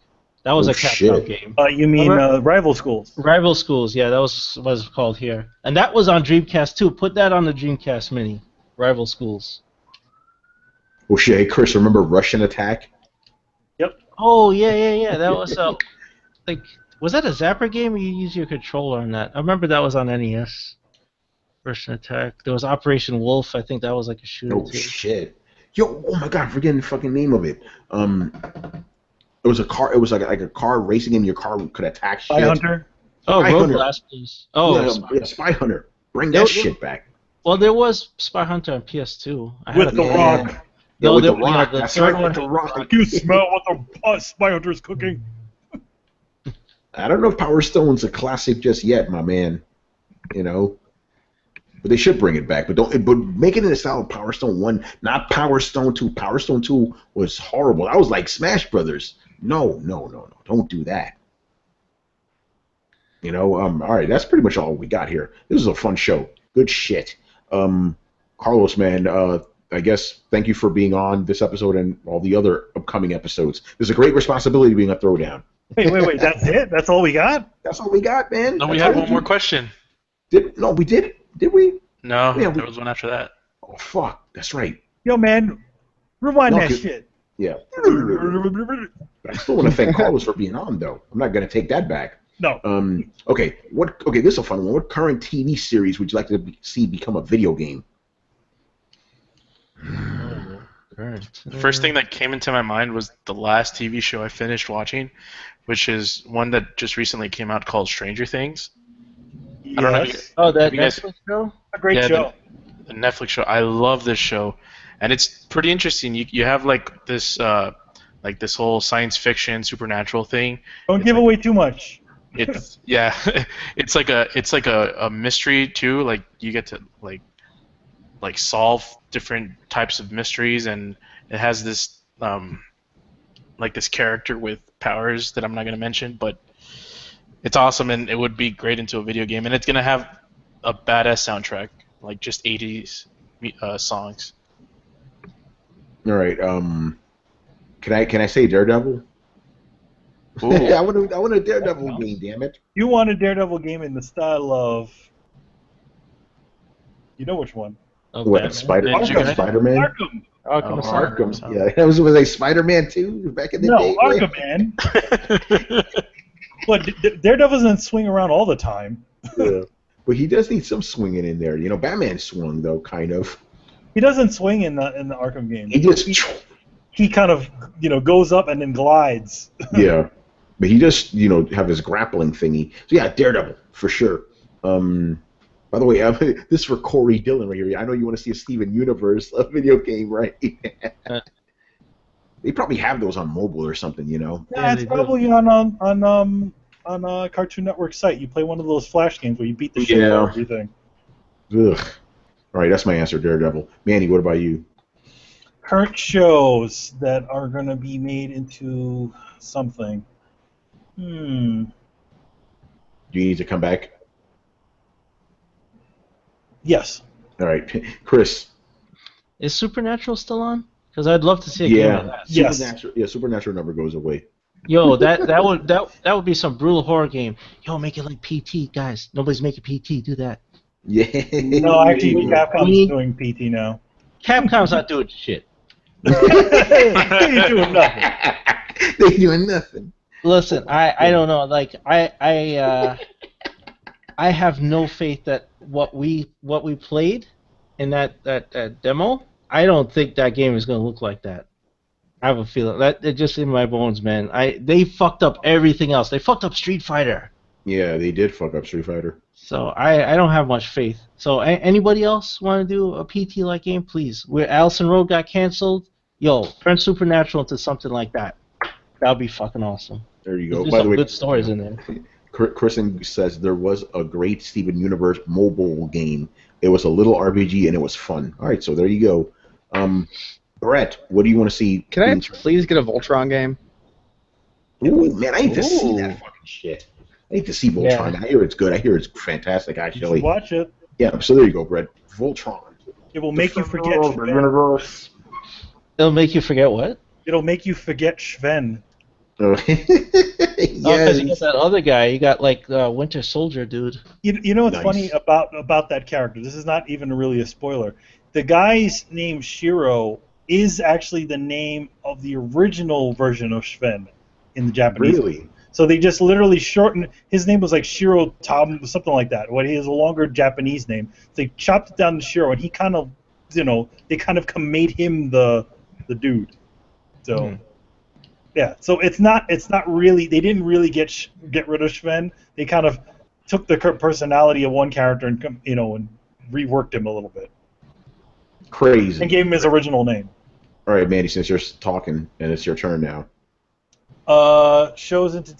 That was a Capcom game. You mean Rival Schools? Rival Schools, yeah, that was what it's called here. And that was on Dreamcast too. Put that on the Dreamcast Mini. Rival Schools. Oh shit, hey Chris, remember Russian Attack? Yep. Oh yeah. That was like, was that a Zapper game or you use your controller on that? I remember that was on NES. Russian Attack. There was Operation Wolf. I think that was like a shooter too. Shit. Yo, oh my god, I'm forgetting the fucking name of it. It was a car. It was like a car racing game. Your car could attack shit. Spy Hunter. Oh, Road Blasters. Oh, yeah, Spy Hunter. Bring that shit back. Well, there was Spy Hunter on PS2. With The Rock. Yeah, with The Rock. That's right, with The Rock. You smell what the Spy Hunter's cooking. I don't know if Power Stone's a classic just yet, my man. You know. But they should bring it back. But make it in the style of Power Stone 1, not Power Stone 2. Power Stone 2 was horrible. That was like Smash Brothers. No. Don't do that. You know, all right, that's pretty much all we got here. This is a fun show. Good shit. Carlos, man, I guess thank you for being on this episode and all the other upcoming episodes. There's a great responsibility being a Throwdown. Wait, that's it? That's all we got? That's all we got, man. No, we had one more question. We did? Did we? No, yeah, there was one after that. Oh, fuck. That's right. Yo, man, rewind that shit. Yeah. I still want to thank Carlos for being on, though. I'm not going to take that back. No. Okay, this is a fun one. What current TV series would you like to see become a video game? The first thing that came into my mind was the last TV show I finished watching, which is one that just recently came out called Stranger Things. Yes. I don't know. That Netflix show? A great show. The Netflix show. I love this show, and it's pretty interesting. You have like this whole science fiction supernatural thing. Don't give away too much. It's it's like a mystery too. Like you get to like solve different types of mysteries, and it has this like this character with powers that I'm not gonna mention, but it's awesome, and it would be great into a video game, and it's gonna have a badass soundtrack, like just 80s songs. All right. Can I say Daredevil? I want a Daredevil game, damn it. You want a Daredevil game in the style of... You know which one. of What Batman. Spider Ninja Gaiden? Spider-Man? Arkham. Arkham Oh, Asylum. Arkham. Yeah, that was a Spider-Man too back in the No, day. Arkham, man. But Daredevil doesn't swing around all the time. Yeah. But he does need some swinging in there. You know, Batman swung though, kind of. He doesn't swing in the Arkham game. He just He kind of goes up and then glides. yeah. But he just have his grappling thingy. So yeah, Daredevil for sure. By the way, this is for Corey Dillon right here. I know you want to see a Steven Universe video game, right? They probably have those on mobile or something, Yeah, Yeah, it's they do. probably on a Cartoon Network site. You play one of those Flash games where you beat the shit out of everything. Ugh. All right, that's my answer, Daredevil. Manny, what about you? Current shows that are going to be made into something. Do you need to come back? Yes. All right, Chris. Is Supernatural still on? Because I'd love to see a game of that. Yes. Supernatural never goes away. Yo, that would be some brutal horror game. Yo, make it like PT, guys. Nobody's making PT. Do that. Yeah. No, actually, Capcom's doing PT now. Capcom's not doing shit. They ain't doing nothing. They doing nothing. Listen, I don't know. Like I have no faith that what we played in that demo. I don't think that game is gonna look like that. I have a feeling that it's just in my bones, man. They fucked up everything else. They fucked up Street Fighter. Yeah, they did fuck up Street Fighter. So I don't have much faith. So anybody else want to do a PT-like game, please? Where Allison Road got canceled, yo, turn Supernatural into something like that. That would be fucking awesome. There you go. There's By the some way, good stories in there. Kristen says there was a great Steven Universe mobile game. It was a little RPG and it was fun. All right, so there you go. Brett, what do you want to see? Can I please get a Voltron game? Ooh, man, I need to see that fucking shit. I need to see Voltron. Yeah. I hear it's good. I hear it's fantastic, You actually. should watch it. Yeah, so there you go, Brett. Voltron. It will make you forget The Sven. universe. It'll make you forget what? It'll make you forget Sven. Oh, because you got Yes. that other guy. You got like Winter Soldier, dude. You know what's Nice. funny about that character? This is not even really a spoiler. The guy's name Shiro is actually the name of the original version of Sven in the Japanese. Really? So they just literally shortened. His name was like Shiro Tom, something like that. What he has a longer Japanese name. They chopped it down to Shiro, and he kind of, they kind of made him the dude. So. Yeah, so it's not really, they didn't really get rid of Sven. They kind of took the personality of one character and and reworked him a little bit Crazy. and gave him his original name. All right, Mandy, since you're talking and it's your turn now. Shows into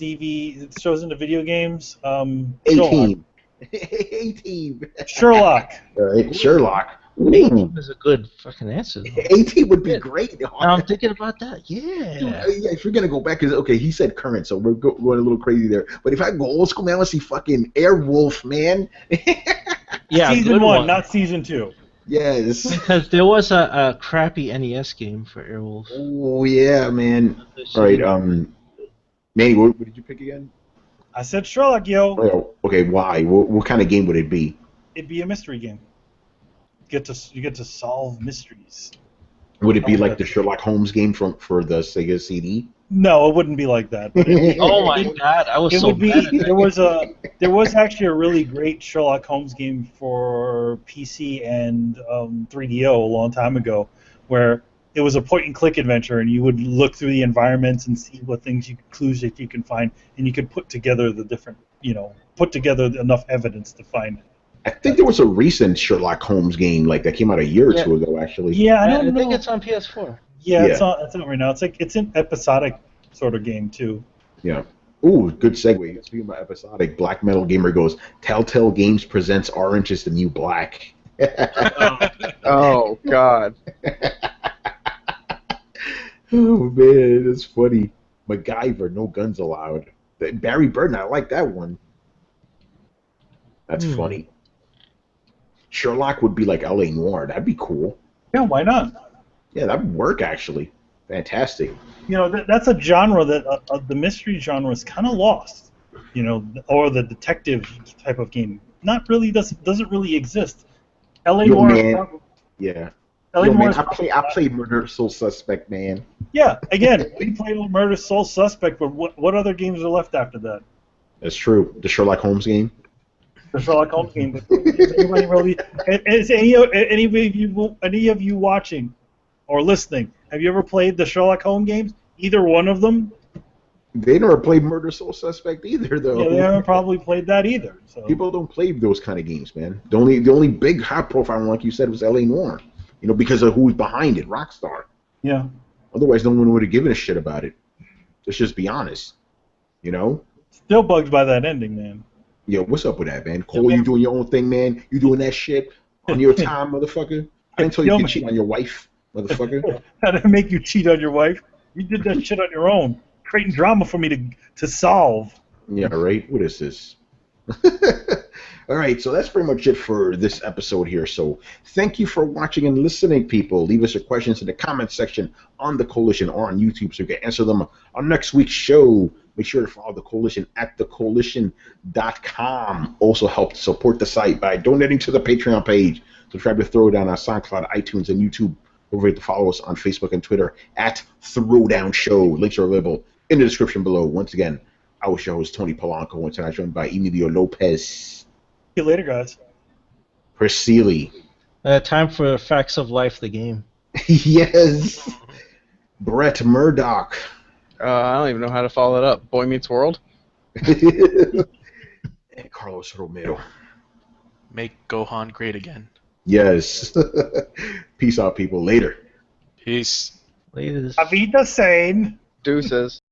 video games. 18. 18. Sherlock. All right, Sherlock. 18 is a good fucking answer, though. 18 would be great. Now I'm thinking about that. Yeah. Yeah, if you're gonna go back, because okay, he said current, so we're going a little crazy there. But if I go old school, man, I want to see fucking Airwolf, man. Yeah, Season good 1, not Season 2. Yes. Because there was a crappy NES game for Airwolf. Oh yeah, man. All right, Manny, what did you pick again? I said Sherlock, yo. Oh, okay, why? What kind of game would it be? It'd be a mystery game. You get to solve mysteries. Would it be like the Sherlock Holmes game for the Sega CD? No, it wouldn't be like that. But Oh my god, I was it so would be. bad at that. There was actually a really great Sherlock Holmes game for PC and 3DO a long time ago, where it was a point-and-click adventure, and you would look through the environments and see what clues that you can find, and you could put together enough evidence to find it. I think there was a recent Sherlock Holmes game like that came out a year or two ago, actually. Yeah, I I don't know. think it's on PS4. Yeah, Yeah. it's not right now. It's an episodic sort of game too. Yeah. Ooh, good segue. Speaking about episodic, Black Metal Gamer goes, Telltale Games presents Orange is the New Black. Oh God. Oh, man, that's funny. MacGyver, no guns allowed. Barry Burton, I like that one. That's funny. Sherlock would be like L.A. Noire. That'd be cool. Yeah, why not? Yeah, that would work, actually. Fantastic. That's a genre that the mystery genre is kind of lost. Or the detective type of game. Not really doesn't really exist. L.A. Yo, Noire. man. Yeah. LA Yo, Noire man, is I play Murder Soul Suspect, man. Yeah, again, we played Murder Soul Suspect, but what other games are left after that? That's true. The Sherlock Holmes game. The Sherlock Holmes game. Is anybody really? Is any of you watching or listening? Have you ever played the Sherlock Holmes games? Either one of them? They never played Murder Soul Suspect either, though. Yeah, they haven't probably played that either. So People don't play those kind of games, man. The only big high profile one, like you said, was LA Noire. You know, because of who's behind it, Rockstar. yeah, Otherwise, no one would have given a shit about it. Let's just be honest. You know? still bugged by that ending, man. Yo, what's up with that, man? Cole, man. you doing your own thing, man? You doing that shit on your time, motherfucker? I didn't tell you Yo, you man. could cheat on your wife, motherfucker. How to make you cheat on your wife? You did that shit on your own, creating drama for me to solve. Yeah, right? What is this? All right, so that's pretty much it for this episode here. So thank you for watching and listening, people. Leave us your questions in the comments section on the Coalition or on YouTube so we can answer them on next week's show. Make sure to follow the Coalition at thecoalition.com. Also help support the site by donating to the Patreon page. Subscribe to Throwdown on SoundCloud, iTunes, and YouTube. Don't forget to follow us on Facebook and Twitter at Throwdown Show. Links are available in the description below. Once again, I was your host, Tony Polanco, and tonight I'm joined by Emilio Lopez. See you later, guys. Chris Seeley. Time for Facts of Life, the game. Yes. Brett Murdoch. I don't even know how to follow that up. Boy Meets World? And Carlos Romero. Make Gohan great again. Yes. Peace out, people. Later. Peace. Latest. Avita Sane. Deuces.